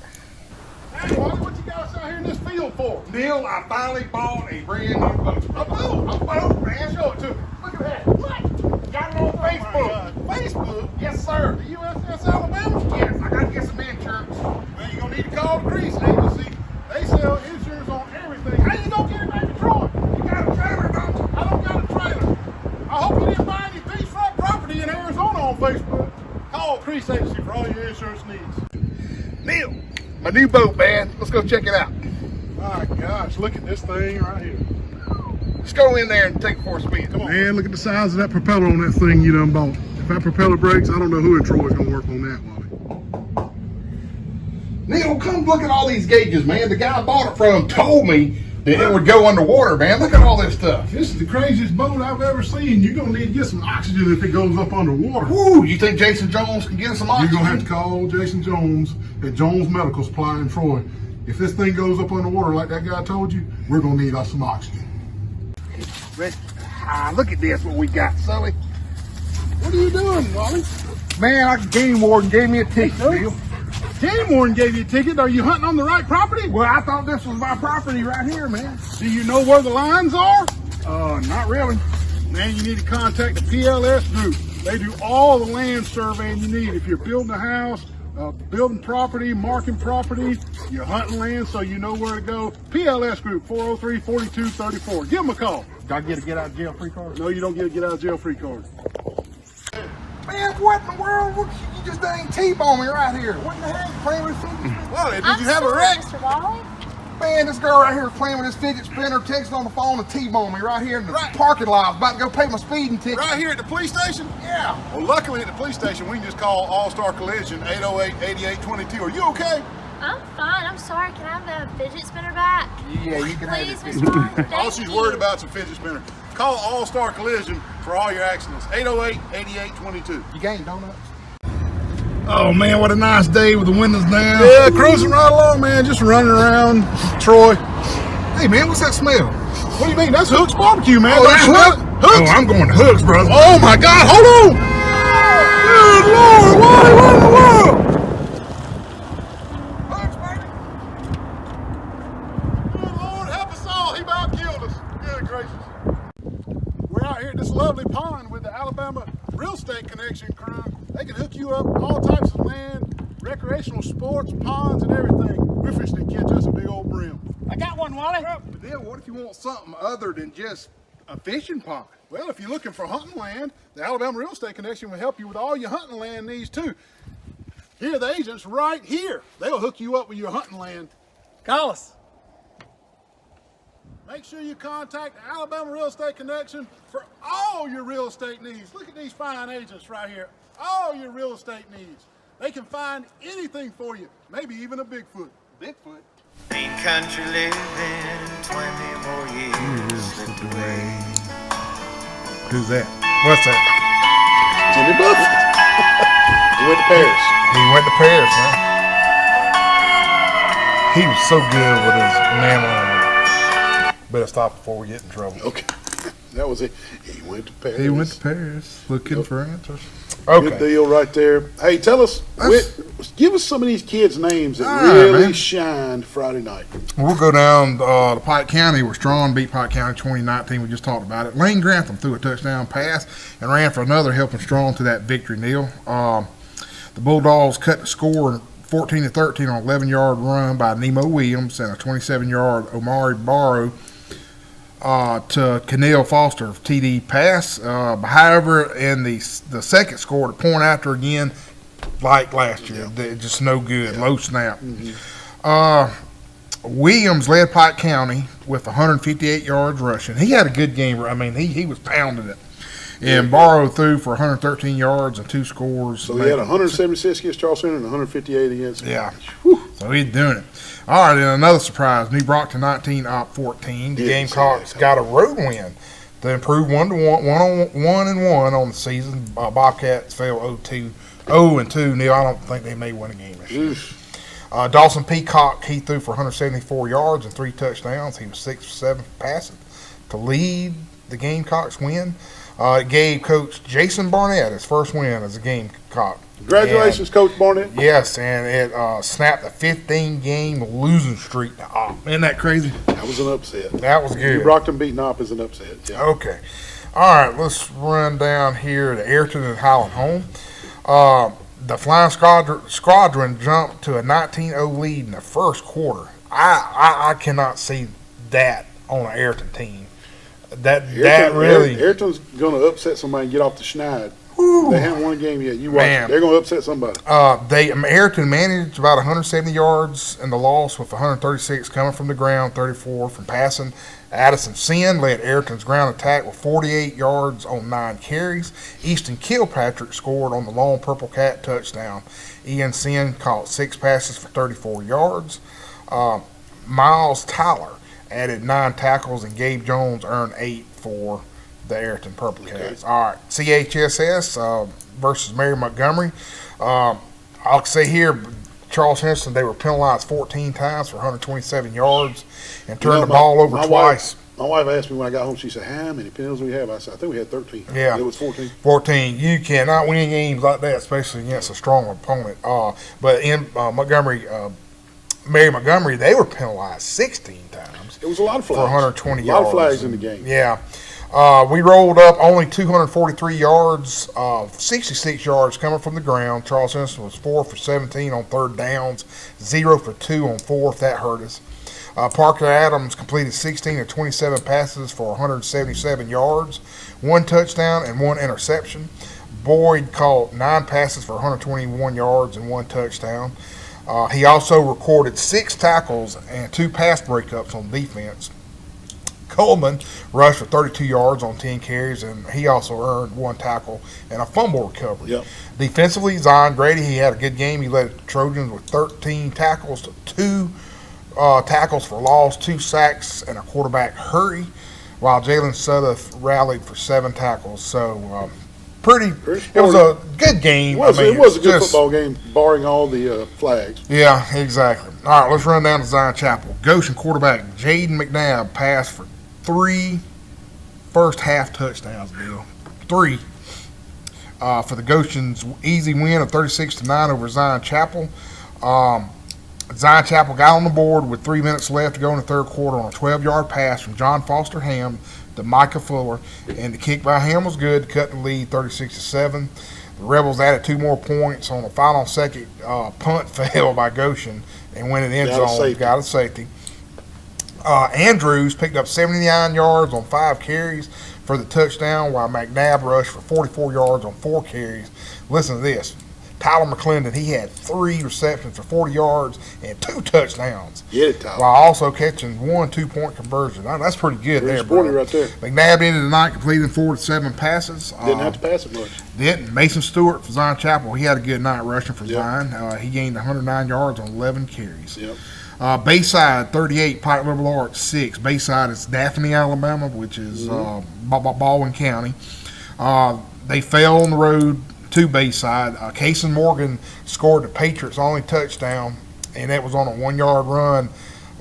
Hey, Wally, what you guys out here in this field for? Neil, I finally bought a brand new boat. A boat, man. Show it to me. Look at that. What? Got it on Facebook. Facebook? Yes, sir. The USS Alabama? Yes, I got to get some insurance. Well, you're going to need to call the Crease Agency. They sell insurance on everything. How you going to get it back to Troy? You got a trailer, don't you? I don't got a trailer. I hope you didn't buy any beachfront property in Arizona on Facebook. Call Crease Agency for all your insurance needs. Neil, my new boat, man. Let's go check it out. My gosh, look at this thing right here. Let's go in there and take it for a spin. Come on. Man, look at the size of that propeller on that thing you done bought. If that propeller breaks, I don't know who in Troy is going to work on that, Wally. Neil, come look at all these gauges, man. The guy I bought it from told me that it would go underwater, man. Look at all this stuff. This is the craziest boat I've ever seen. You're going to need to get some oxygen if it goes up underwater. Woo, you think Jason Jones can get us some oxygen? You're going to have to call Jason Jones at Jones Medical Supply in Troy. If this thing goes up underwater like that guy told you, we're going to need us some oxygen. Look at this, what we got, Sully. What are you doing, Wally? Man, Game Warden gave me a ticket, Bill. Game Warden gave you a ticket? Are you hunting on the right property? Well, I thought this was my property right here, man. Do you know where the lines are? Not really. Man, you need to contact the PLS group. They do all the land surveying you need. If you're building a house, building property, marking property, you're hunting land so you know where to go. PLS Group, 403-4234. Give them a call. Do I get a get out of jail free card? No, you don't get a get out of jail free card. Man, what in the world? You just dang T-bone me right here. What in the heck? Playing with fidget spinner? Wally, I'm sorry, Mr. Wally. Man, this girl right here playing with this fidget spinner, texting on the phone and T-bone me right here in the parking lot. I was about to go pay my speeding ticket. Right here at the police station? Yeah. Well, luckily at the police station, we can just call All-Star Collision, 808-8822. Are you okay? I'm fine. I'm sorry. Can I have the fidget spinner back? Yeah, you can have Please, it. Mr. Wally. All Thank she's you. worried about is a fidget spinner. Call All-Star Collision for all your accidents. 808-8822. You gained donuts? Oh man, what a nice day with the windows down. Yeah, cruising right along, man. Just running around Troy. Hey man, what's that smell? What do you mean? That's Hooks Barbecue, man. Oh, Don't that's you smell Hooks? it? Hooks. Oh, I'm going to Hooks, brother. Oh my God, hold on! Good Lord, what in the world? Hooks, baby. Good Lord, help us all. He about killed us. Good gracious. We're out here at this lovely pond with the Alabama Real Estate Connection crew. They can hook you up all types of land, recreational sports, ponds, and everything. We're fishing to catch us a big old brim. I got one, Wally. But then what if you want something other than just a fishing pond? Well, if you're looking for hunting land, the Alabama Real Estate Connection will help you with all your hunting land needs too. Here are the agents right here. They'll hook you up with your hunting land. Call us. Make sure you contact the Alabama Real Estate Connection for all your real estate needs. Look at these fine agents right here. All your real estate needs. They can find anything for you, maybe even a Bigfoot. Bigfoot. Ain't country living 20 more years slipped away. Who's that? What's that? Jimmy Buffett. He went to Paris. He went to Paris, man. He was so good with his mammal. Better stop before we get in trouble. Okay. That was it. He went to Paris. He went to Paris looking for answers. Good Okay. deal right there. Hey, tell us, give us some of these kids' names that All right, really man. shined Friday night. We'll go down to Pike County, where Strawn beat Pike County 2019. We just talked about it. Lane Grantham threw a touchdown pass and ran for another, helping Strawn to that victory, Neil. The Bulldogs cut the score 14-13 on an 11-yard run by Nemo Williams and a 27-yard Omari Barrow to Keneal Foster TD pass. However, in the second score, the point after again, like last year, just no good, low snap. Williams led Pike County with 158 yards rushing. He had a good game. I mean, he was pounding it. And Barrow threw for 113 yards and 2 scores. So he had 176 against Charleston and 158 against. Yeah. So he's doing it. All right, and another surprise. New Brockton 19, Op 14. The Yeah, Gamecocks got a road win to improve 1-1 on the season. Bobcats fell 0-2. Neil, I don't think they may win a game this year. Dawson Peacock, he threw for 174 yards and 3 touchdowns. He was 6 for 7 passing to lead the Gamecocks win. It gave Coach Jason Barnett his first win as a Gamecock. Congratulations, Coach Barnett. Yes, and it snapped a 15-game losing streak to Op. Isn't that crazy? That was an upset. That was good. New Brockton beating Op is an upset. Yeah. Okay. All right, let's run down here to Ayrton and Highland Home. The Flying Squadron jumped to a 19-0 lead in the first quarter. I cannot see that on an Ayrton team. That really. Ayrton's going to upset somebody and get off the schneid. They haven't won a game yet. You watch. Man. They're going to upset somebody. Ayrton managed about 170 yards in the loss, with 136 coming from the ground, 34 from passing. Addison Sin led Ayrton's ground attack with 48 yards on 9 carries. Easton Kilpatrick scored on the lone Purple Cat touchdown. Ian Sin caught 6 passes for 34 yards. Miles Tyler added 9 tackles, and Gabe Jones earned 8 for the Ayrton Purple Cats. All right, CHSS versus Mary Montgomery. I'll say here, Charles Henson, they were penalized 14 times for 127 yards and turned the ball over twice. My wife asked me when I got home, she said, how many penalties do we have? I said, I think we had 13. Yeah. It was 14. 14. You cannot win games like that, especially against a strong opponent. But in Mary Montgomery, they were penalized 16 times. It was a lot of flags. For 120 yards. A lot of flags in the game. Yeah. We rolled up only 243 yards, 66 yards coming from the ground. Charles Henson was 4 for 17 on 3rd downs, 0 for 2 on 4th. That hurt us. Parker Adams completed 16 of 27 passes for 177 yards, 1 touchdown and 1 interception. Boyd caught 9 passes for 121 yards and 1 touchdown. He also recorded 6 tackles and 2 pass breakups on defense. Coleman rushed for 32 yards on 10 carries, and he also earned 1 tackle and a fumble recovery. Yep. Defensively, Zion Grady, he had a good game. He led the Trojans with 13 tackles to 2 tackles for loss, 2 sacks, and a quarterback hurry. while Jalen Sudduth rallied for 7 tackles. So, it was sporty. a good game. It was a good just- football game, barring all the flags. Yeah, exactly. All right, let's run down to Zion Chapel. Goshen quarterback Jaden McNabb passed for 3 first-half touchdowns, Bill. 3. For the Goshen's easy win of 36-9 over Zion Chapel. Zion Chapel got on the board with 3 minutes left to go in the third quarter on a 12-yard pass from John Foster Ham to Micah Fuller, and the kick by Ham was good to cut the lead 36-7. The Rebels added 2 more points on a final second punt fail by Goshen and went in the end zone. Got a safety. Andrews picked up 79 yards on 5 carries for the touchdown, while McNabb rushed for 44 yards on 4 carries. Listen to this. Tyler McClendon, he had 3 receptions for 40 yards and 2 touchdowns. Get it, Tyler. While also catching 1 2-point conversion. Now, that's pretty good Pretty there, sporty bro. right there. McNabb ended the night completing 4 to 7 passes. Didn't have to pass it much. Didn't. Mason Stewart for Zion Chapel, he had a good night rushing for Yep. Zion. He gained 109 yards on 11 carries. Yep. Bayside 38, Pike Little Arch 6. Bayside is Daphne, Alabama, which is Baldwin County. They fell on the road to Bayside. Cason Morgan scored the Patriots' only touchdown, and that was on a 1-yard run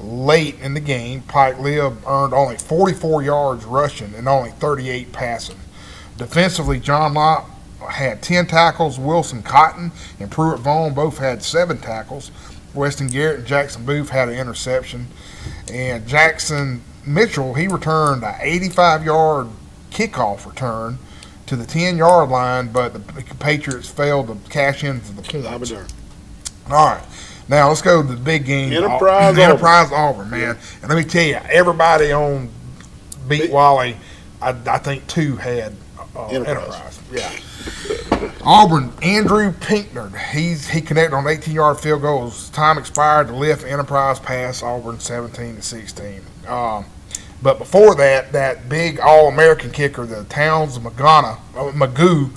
late in the game. Pike Lib earned only 44 yards rushing and only 38 passing. Defensively, John Lott had 10 tackles. Wilson Cotton and Pruitt Vaughn both had 7 tackles. Weston Garrett and Jackson Booth had an interception. And Jackson Mitchell, he returned an 85-yard kickoff return to the 10-yard line, but the Patriots failed to cash in for the points. All right. Now, let's go to the big game. Enterprise Auburn, man. And let me tell you, everybody on Beat Wally, I think 2 had Enterprise. Yeah. Auburn, Andrew Pinknard, he connected on an 18-yard field goal. His time expired to lift Enterprise past Auburn 17-16. But before that big All-American kicker, the Towns Magoo,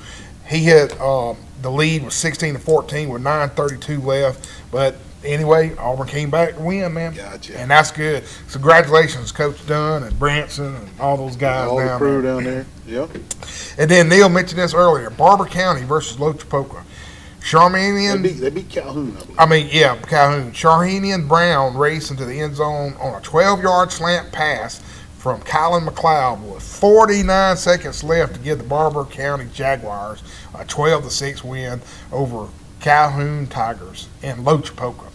he hit the lead was 16-14 with 9:32 left. But anyway, Auburn came back to win, man. Gotcha. And that's good. So congratulations, Coach Dunn and Branson and all those guys All the down crew there. down there. Yep. And then Neil mentioned this earlier: Barber County versus Lochapoka. Charmanian. They beat Calhoun, I believe. Calhoun. Charmanian Brown raced into the end zone on a 12-yard slant pass from Colin McLeod with 49 seconds left to give the Barber County Jaguars a 12-6 win over Calhoun Tigers in Lochapoka.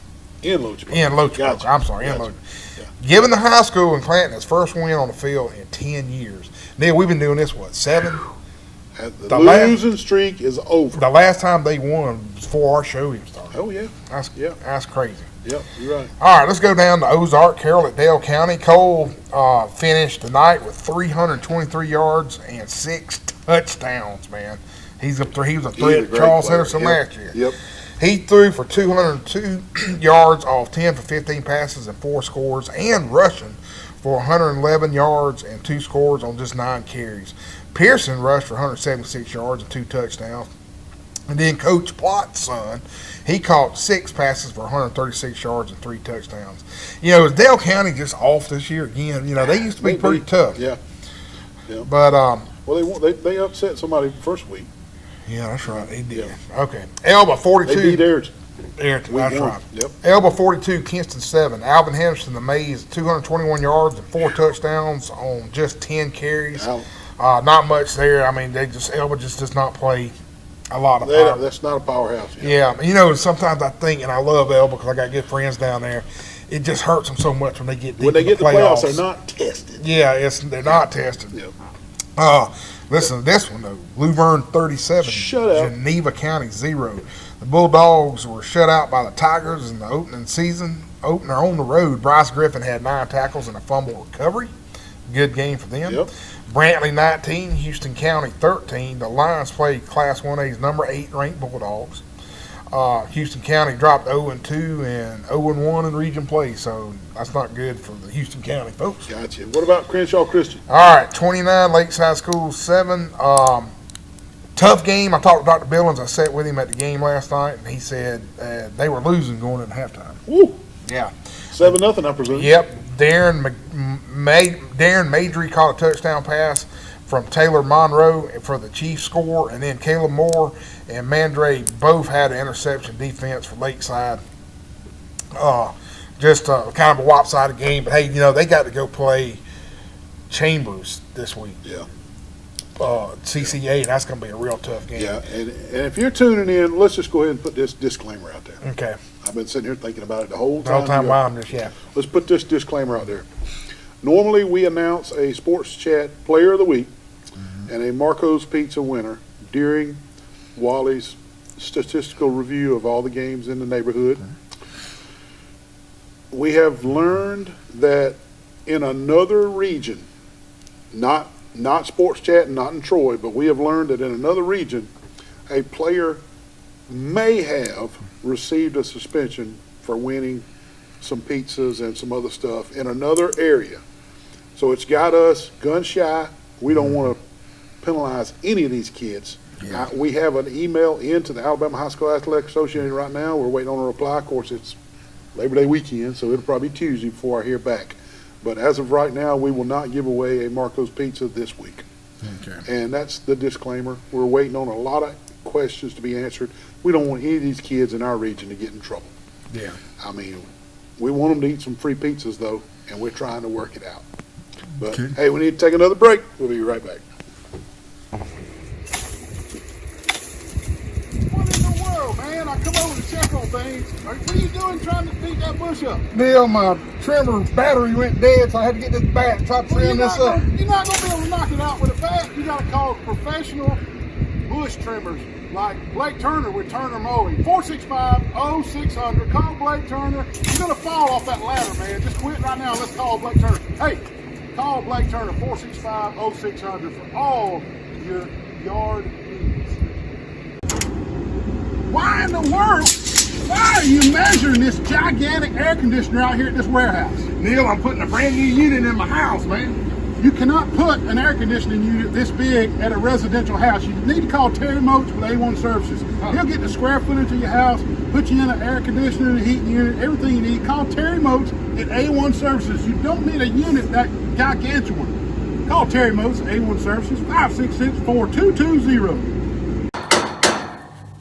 In Lochapoka. Gotcha. I'm sorry, in Gotcha. Lochapoka. Giving the high school in Clanton its first win on the field in 10 years. Neil, we've been doing this, 7? The losing streak is over. The last time they won was before our show even started. Oh, yeah. That's crazy. Yep, you're right. All right, let's go down to Ozark, Carroll at Dale County. Cole finished the night with 323 yards and 6 touchdowns, man. He was a threat to Charles Henderson last year. Yep. He threw for 202 yards off 10 for 15 passes and 4 scores, and rushing for 111 yards and 2 scores on just 9 carries. Pearson rushed for 176 yards and 2 touchdowns. And then Coach Plott's son, he caught 6 passes for 136 yards and 3 touchdowns. Is Dale County just off this year again? They used to be pretty tough. Yeah. But well, they upset somebody first week. yeah, that's right. They did. Okay. Elba 42. They beat Ayrton. That's Week right. one. Yep. Elba 42, Kinston 7. Alvin Henderson, the Mays, 221 yards and 4 touchdowns on just 10 carries. Not much there. I mean, Elba just does not play a lot of power. That's not a powerhouse. Yeah. Sometimes I think, and I love Elba because I got good friends down there, it just hurts them so much when they get deep When they in get the the playoffs, playoffs. they're not tested. Yeah, they're not tested. Yep. Listen to this one, though. Luverne 37, Shut up. Geneva County 0. The Bulldogs were shut out by the Tigers in the opener on the road. Bryce Griffin had 9 tackles and a fumble recovery. Good game for them. Yep. Brantley 19, Houston County 13. The Lions played Class 1A's number 8 ranked Bulldogs. Houston County dropped 0-2 and 0-1 in region play, so that's not good for the Houston County folks. Gotcha. What about Crenshaw Christian? All right, 29, Lakeside School 7. Tough game. I talked to Dr. Billings. I sat with him at the game last night, and he said they were losing going into halftime. Woo. Yeah. 7-0, I presume. Yep. Darren Madry caught a touchdown pass from Taylor Monroe for the Chiefs score, and then Caleb Moore and Mandre both had an interception defense for Lakeside. Just kind of a lopsided game, but hey, they got to go play Chambers this week. Yeah. CCA, and that's going to be a real tough game. Yeah, and if you're tuning in, let's just go ahead and put this disclaimer out there. Okay. I've been sitting here thinking about it the whole The whole time. time while I'm just, yeah. Let's put this disclaimer out there. Normally, we announce a Sports Chat Player of the Week and a Marco's Pizza winner during Wally's statistical review of all the games in the neighborhood. We have learned that in another region, not Sports Chat and not in Troy, but we have learned that in another region, a player may have received a suspension for winning some pizzas and some other stuff in another area. So it's got us gun shy. We don't want to penalize any of these kids. Yeah. We have an email into the Alabama High School Athletic Association right now. We're waiting on a reply. Of course, it's Labor Day weekend, so it'll probably be Tuesday before I hear back. But as of right now, we will not give away a Marco's Pizza this week. Okay. And that's the disclaimer. We're waiting on a lot of questions to be answered. We don't want any of these kids in our region to get in trouble. Yeah. I mean, we want them to eat some free pizzas, though, and we're trying to work it out. But, hey, we need to take another break. We'll be right back. What in the world, man? I come over to check on things. What are you doing trying to beat that bush up? Neil, my trimmer battery went dead, so I had to get this bat and try to trim this up. You're not going to be able to knock it out with a bat. You got to call professional bush trimmers like Blake Turner with Turner Mowing. 465-0600. Call Blake Turner. You're going to fall off that ladder, man. Just quit right now. Let's call Blake Turner. Hey, call Blake Turner 465-0600 for all your yard needs. Why in the world? Why are you measuring this gigantic air conditioner out here at this warehouse? Neil, I'm putting a brand new unit in my house, man. You cannot put an air conditioning unit this big at a residential house. You need to call Terry Moats with A1 Services. He'll get the square footage of your house, put you in an air conditioner, a heating unit, everything you need. Call Terry Moats at A1 Services. You don't need a unit that gigantuan. Call Terry Moats at A1 Services, 566-4220.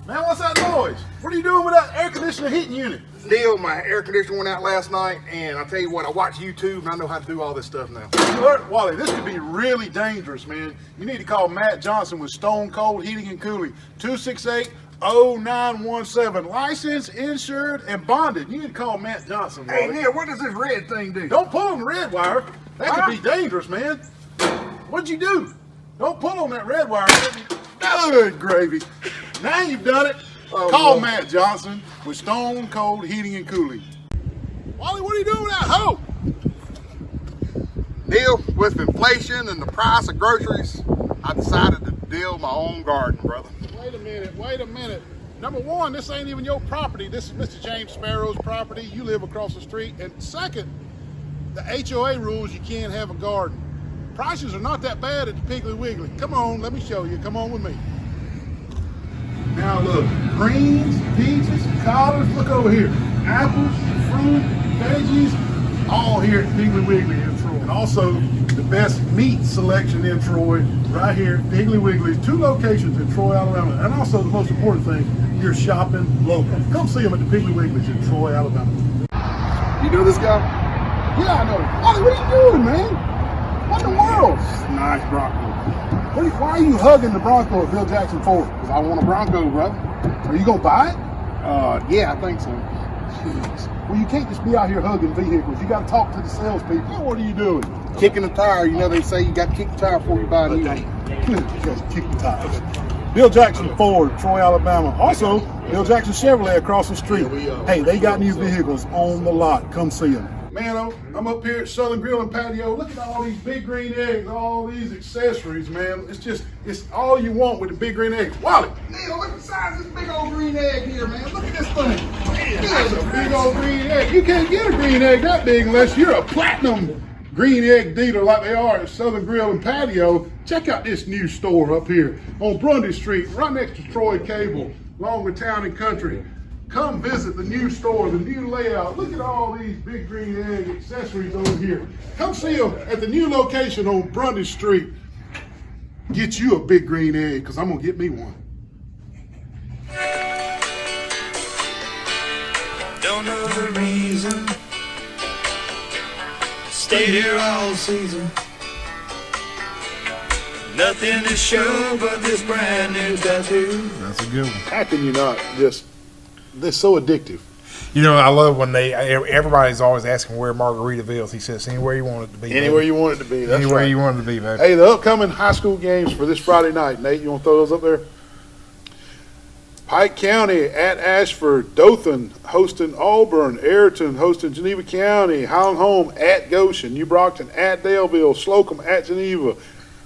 Man, what's that noise? What are you doing with that air conditioner heating unit? Neil, my air conditioner went out last night, and I tell you what, I watch YouTube, and I know how to do all this stuff now. Look, Wally, this could be really dangerous, man. You need to call Matt Johnson with Stone Cold Heating and Cooling, 268-0917. Licensed, insured, and bonded. You need to call Matt Johnson, Wally. Hey, Neil, what does this red thing do? Don't pull on the red wire. That could be dangerous, man. What'd you do? Don't pull on that red wire. Good gravy. Now you've done it. Call Matt Johnson with Stone Cold Heating and Cooling. Wally, what are you doing with that hoe? Neil, with inflation and the price of groceries, I decided to build my own garden, brother. Wait a minute. Number one, this ain't even your property. This is Mr. James Sparrow's property. You live across the street. And second, the HOA rules you can't have a garden. Prices are not that bad at the Piggly Wiggly. Come on, let me show you. Come on with me. Now look, greens, peaches, collards, look over here. Apples, fruit, veggies, all here at Piggly Wiggly in Troy. And also the best meat selection in Troy, right here at Piggly Wiggly's, 2 locations in Troy, Alabama. And also the most important thing, you're shopping local. Come see them at the Piggly Wiggly's in Troy, Alabama. You know this guy? Yeah, I know. Wally, what are you doing, man? What in the world? Nice Bronco. Why are you hugging the Bronco at Bill Jackson Ford? Because I want a Bronco, brother. Are you going to buy it? Yeah, I think so. Jeez. Well, you can't just be out here hugging vehicles. You got to talk to the salespeople. What are you doing? Kicking the tire, you know they say you got to kick the tire before you buy a new one. Just kick the tires. Bill Jackson Ford, Troy, Alabama. Also, Bill Jackson Chevrolet across the street. Hey, they got new vehicles on the lot. Come see them. Man, I'm up here at Southern Grill and Patio. Look at all these big green eggs, all these accessories, man. It's all you want with the big green eggs. Wally! Neil, look at the size of this big old green egg here, man. Look at this thing. Man, that's a big old green egg. You can't get a green egg that big unless you're a platinum green egg dealer like they are at Southern Grill and Patio. Check out this new store up here on Grundy Street, right next to Troy Cable, along with Town and Country. Come visit the new store, the new layout. Look at all these Big Green Egg accessories over here. Come see them at the new location on Brundage Street. Get you a Big Green Egg, because I'm going to get me one. Don't know the reason. Stayed here all season. Nothing to show but this brand new tattoo. That's a good one. How can you not just, they're so addictive. You know, I love when everybody's always asking where Margaritaville is. He says, anywhere you want it to be. Anywhere baby. you want it to be. That's Anywhere right. you want it to be, baby. Hey, the upcoming high school games for this Friday night, Nate, you want to throw those up there? Pike County at Ashford, Dothan hosting Auburn, Ayrton hosting Geneva County, Highland Home at Goshen, New Brockton at Daleville, Slocum at Geneva,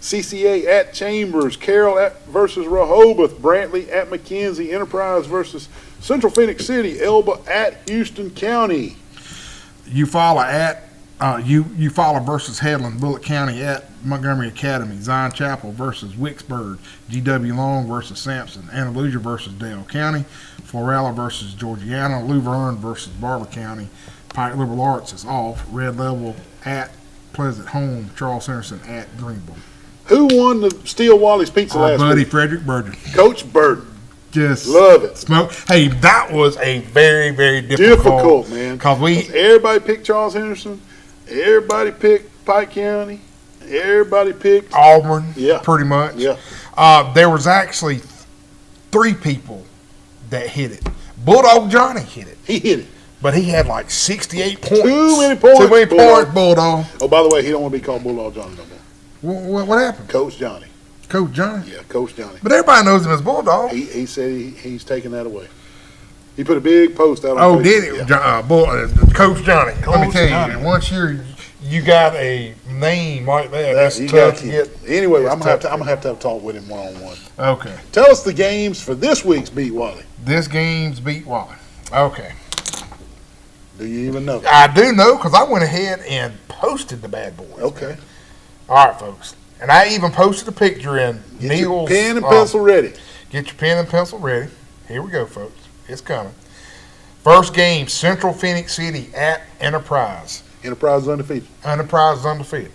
CCA at Chambers, Carroll versus Rehoboth, Brantley at McKenzie, Enterprise versus Central Phoenix City, Elba at Houston County. Eufaula Eufaula versus Headland, Bullitt County at Montgomery Academy, Zion Chapel versus Wicksburg, GW Long versus Sampson, Andalusia versus Dale County, Florella versus Georgiana, Luverne versus Barber County, Pike Liberal Arts is off, Red Level at Pleasant Home, Charles Henderson at Greenville. Who won the Steel Wally's Pizza Our last buddy week? Frederick Burton. Coach Burton. Just Love it. smoke. Hey, that was a very, very difficult man. Because everybody picked Charles Henderson. Everybody picked Pike County. Everybody picked Auburn, Yeah. pretty much. Yeah. There was actually 3 people that hit it. Bulldog Johnny hit it, He hit it. but he had like 68 points. Too many points, Too many Bulldog. points, Bulldog. Oh, by the way, he don't want to be called Bulldog Johnny no more. What happened? Coach Johnny. Coach Johnny? Yeah, Coach Johnny. But everybody knows him as Bulldog. He said he's taking that away. He put a big post out on Oh, Facebook. did it? Yeah. Coach Johnny. Let me Coach tell Johnny. you, once you got a name like that, That's, it's you tough got to to get. Anyway, it's I'm gonna tough have to have a talk with him one-on-one. Okay. Tell us the games for this week's Beat Wally. This game's beat Wally. Okay. Do you even know? I do know because I went ahead and posted the bad boys. Okay. All right, folks. And I even posted a picture in Get your Neil's. pen and pencil ready. Get your pen and pencil ready. Here we go, folks. It's coming. First game, Central Phoenix City at Enterprise. Enterprise is undefeated. Enterprise is undefeated.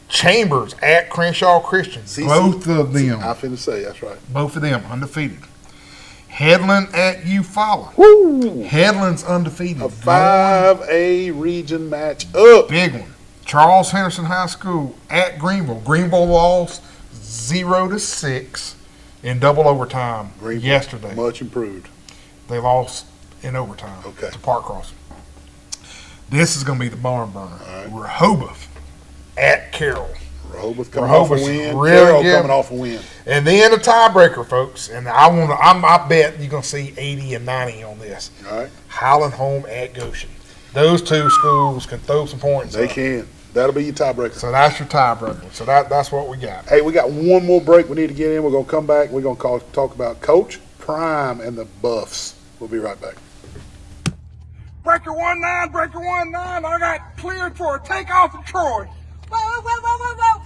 Chambers at Crenshaw Christian. Both of them. I finna say, that's right. Both of them undefeated. Headland at Eufaula. Woo! Headland's undefeated. A 5A region match up. Big one. Charles Henderson High School at Greenville. Greenville lost 0-6 in double overtime Greenville, yesterday. Much improved. They lost in overtime Okay. to Park Crossing. This is going to be the barn burner. right. Rehoboth at Carroll. Rehoboth coming off a Rehoboth's win. really Carroll good. coming off a win. And then a tiebreaker, folks. And I bet you're going to see 80 and 90 on this. All right. Highland Home at Goshen. Those two schools can throw some points They up. can. That'll be your tiebreaker. So that's your tiebreaker. So that's what we got. Hey, we got one more break we need to get in. We're going to come back. We're going to talk about Coach Prime and the Buffs. We'll be right back. Breaker 1-9, breaker 1-9. I got cleared for a takeoff in Troy. Whoa,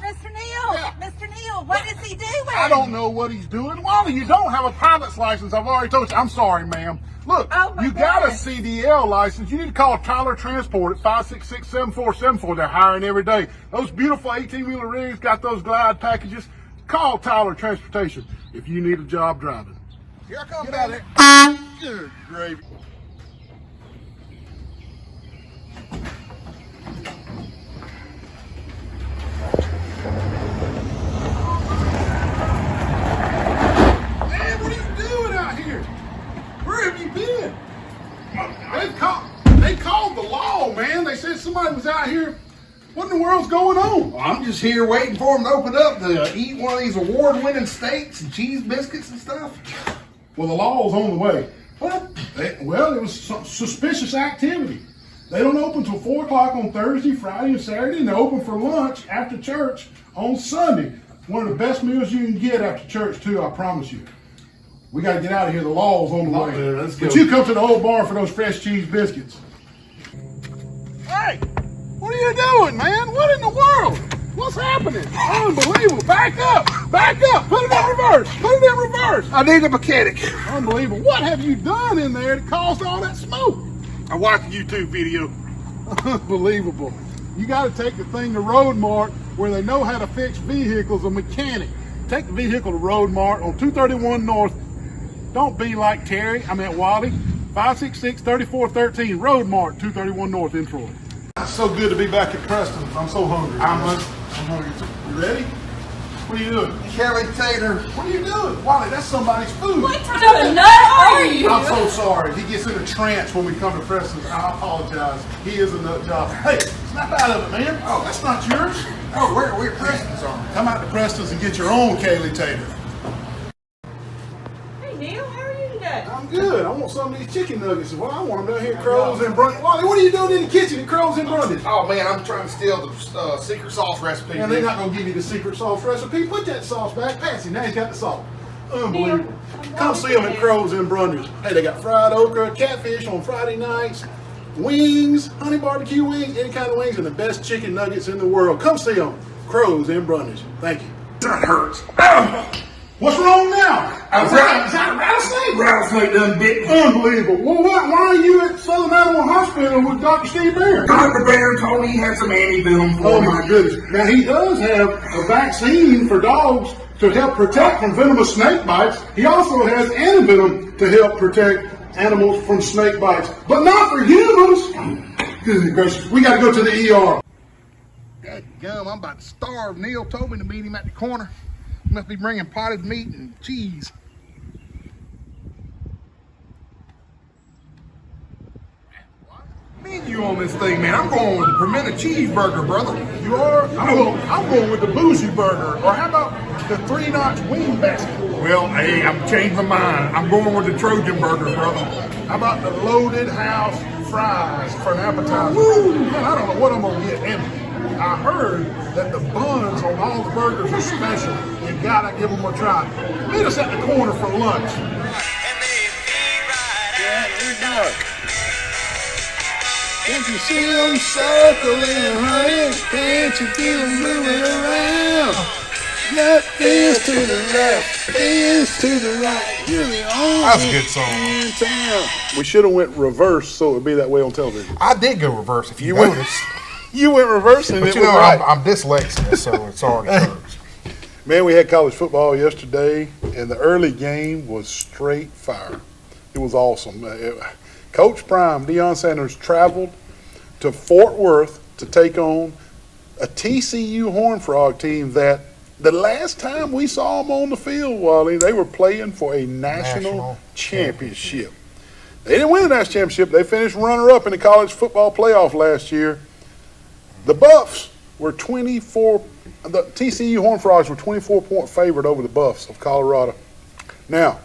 Mr. Neal, Mr. Neal, what is he doing? I don't know what he's doing. Wally, you don't have a pilot's license. I've already told you. I'm sorry, ma'am. Look, Oh, my you got a goodness. CDL license. You need to call Tyler Transport at 566-7474. They're hiring every day. Those beautiful 18-wheeler rigs got those glide packages. Call Tyler Transportation if you need a job driving. Here I come, Get out Daddy. of there. Good gravy. Man, what are you doing out here? Where have you been? They called the law, man. They said somebody was out here. What in the world's going on? I'm just here waiting for them to open up to eat one of these award-winning steaks and cheese biscuits and stuff. Well, the law's on the way. What? Well, it was some suspicious activity. They don't open till 4 o'clock on Thursday, Friday, and Saturday, and they open for lunch after church on Sunday. One of the best meals you can get after church, too, I promise you. We got to get out of here. The law's on the way. Let's But go. you come to the old barn for those fresh cheese biscuits. Hey, what are you doing, man? What in the world? What's happening? Unbelievable. Back up. Back up. Put it in reverse. Put it in reverse. I need a mechanic. Unbelievable. What have you done in there that caused all that smoke? I watched a YouTube video. Unbelievable. You got to take the thing to Road Mart where they know how to fix vehicles, a mechanic. Take the vehicle to Road Mart on 231 North. Don't be like Terry, Wally. 566-3413, Road Mart, 231 North in Troy. It's so good to be back at Preston. I'm so hungry. I'm hungry too. You ready? What are you doing? Kelly Taylor. What are you doing? Wally, that's somebody's food. What kind of nut are you? I'm so sorry. He gets in a trance when we come to Preston. I apologize. He is a nut job. Hey, snap out of it, man. Oh, that's not yours. Oh, we're Preston's on. Come out to Preston's and get your own Kaylee Taylor. Hey, Neil, how are you today? I'm good. I want some of these chicken nuggets. Well, I want them down here at Crows and Brundage. Wally, what are you doing in the kitchen at Crows and Brundage? Oh man, I'm trying to steal the secret sauce recipe. And they're not going to give you the secret sauce recipe. Put that sauce back. Patsy, now he's got the salt. Unbelievable. Come see them at Crows and Brundage. Hey, they got fried okra, catfish on Friday nights, wings, honey barbecue wings, any kind of wings, and the best chicken nuggets in the world. Come see them. Crows and Brundage. Thank you. That hurts. What's wrong now? Is that a rattlesnake? Rattlesnake done bit me. Unbelievable. Well, why are you at Southern Animal Hospital with Dr. Steve Bear? Dr. Bear told me he had some anti-venom for Oh me. my goodness. Now he does have a vaccine for dogs to help protect from venomous snake bites. He also has antivenom to help protect animals from snake bites, but not for humans. Goodness gracious. We got to go to the ER. Gum, I'm about to starve. Neil told me to meet him at the corner. He must be bringing potted meat and cheese. Menu on this thing, man. I'm going with the pimento cheeseburger, brother. You are? I'm going with the bougie burger. Or how about the 3-notch wing basket? Well, hey, I'm changing my mind. I'm going with the Trojan burger, brother. How about the loaded house fries for an appetizer? Woo! Man, I don't know what I'm going to get. And I heard that the buns on all the burgers are special. You gotta give them a try. Meet us at the corner for lunch. Can't you see them circling around? Can't you feel them moving around? Left is to the left, is to the right. You're the only That's a good song. in town. We should have went reverse so it would be that way on television. I did go reverse if you went- noticed. You went reverse and But it you was know, right. I'm dyslexic, so it's already reversed. Man, we had college football yesterday, and the early game was straight fire. It was awesome. Coach Prime, Deion Sanders, traveled to Fort Worth to take on a TCU Horned Frog team that the last time we saw them on the field, Wally, they were playing for a national championship. They didn't win the national championship. They finished runner-up in the college football playoff last year. The Buffs were the TCU Horned Frogs were 24-point favorite over the Buffs of Colorado. Now,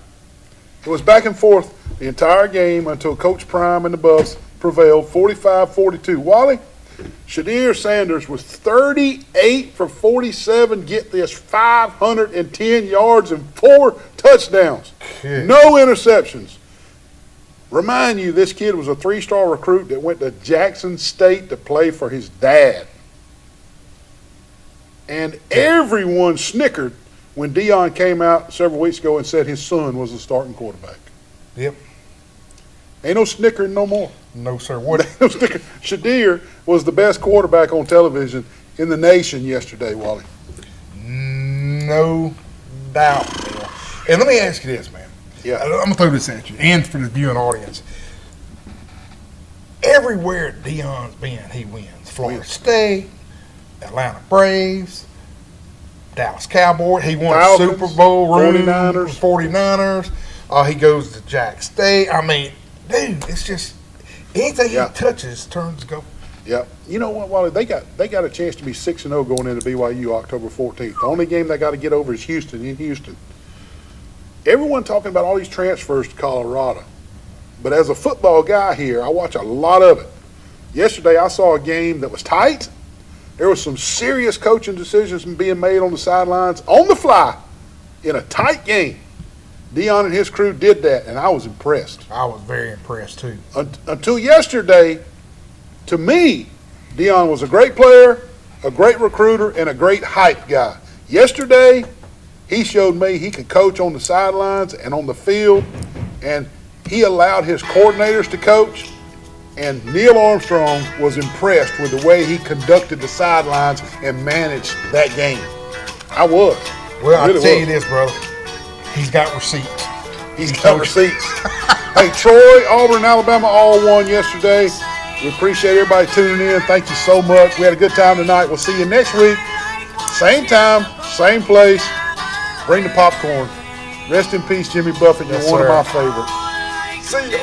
it was back and forth the entire game until Coach Prime and the Buffs prevailed 45-42. Wally, Shadir Sanders was 38 for 47, get this, 510 yards and 4 touchdowns. No interceptions. Remind you, this kid was a 3-star recruit that went to Jackson State to play for his dad. And everyone snickered when Deion came out several weeks ago and said his son was the starting quarterback. Yep. Ain't no snickering no more. No, sir. What? Ain't no snickering. Shadir was the best quarterback on television in the nation yesterday, Wally. No doubt, Neil. And let me ask you this, man. Yeah. I'm going to throw this at you and for the viewing audience. Everywhere Deion's been, he wins. Florida State, Atlanta Braves, Dallas Cowboys. He won Falcons, Super Bowl ring, 49ers. He goes to Jack State. I mean, dude, it's just anything Yeah. he touches turns gold. Yeah. You know what, Wally? They got a chance to be 6-0 going into BYU October 14th. The only game they got to get over is Houston in Houston. Everyone talking about all these transfers to Colorado. But as a football guy here, I watch a lot of it. Yesterday I saw a game that was tight. There was some serious coaching decisions being made on the sidelines on the fly in a tight game. Deion and his crew did that, and I was impressed. I was very impressed, too. Until yesterday, to me, Deion was a great player, a great recruiter, and a great hype guy. Yesterday, he showed me he could coach on the sidelines and on the field, and he allowed his coordinators to coach. And Neil Armstrong was impressed with the way he conducted the sidelines and managed that game. I was. Well, I'll Really tell you was. this, brother. He's got receipts. He's got receipts. Hey, Troy, Auburn, Alabama all won yesterday. We appreciate everybody tuning in. Thank you so much. We had a good time tonight. We'll see you next week. Same time, same place. Bring the popcorn. Rest in peace, Jimmy Buffett. You're Yes, one sir. of my favorites. See ya.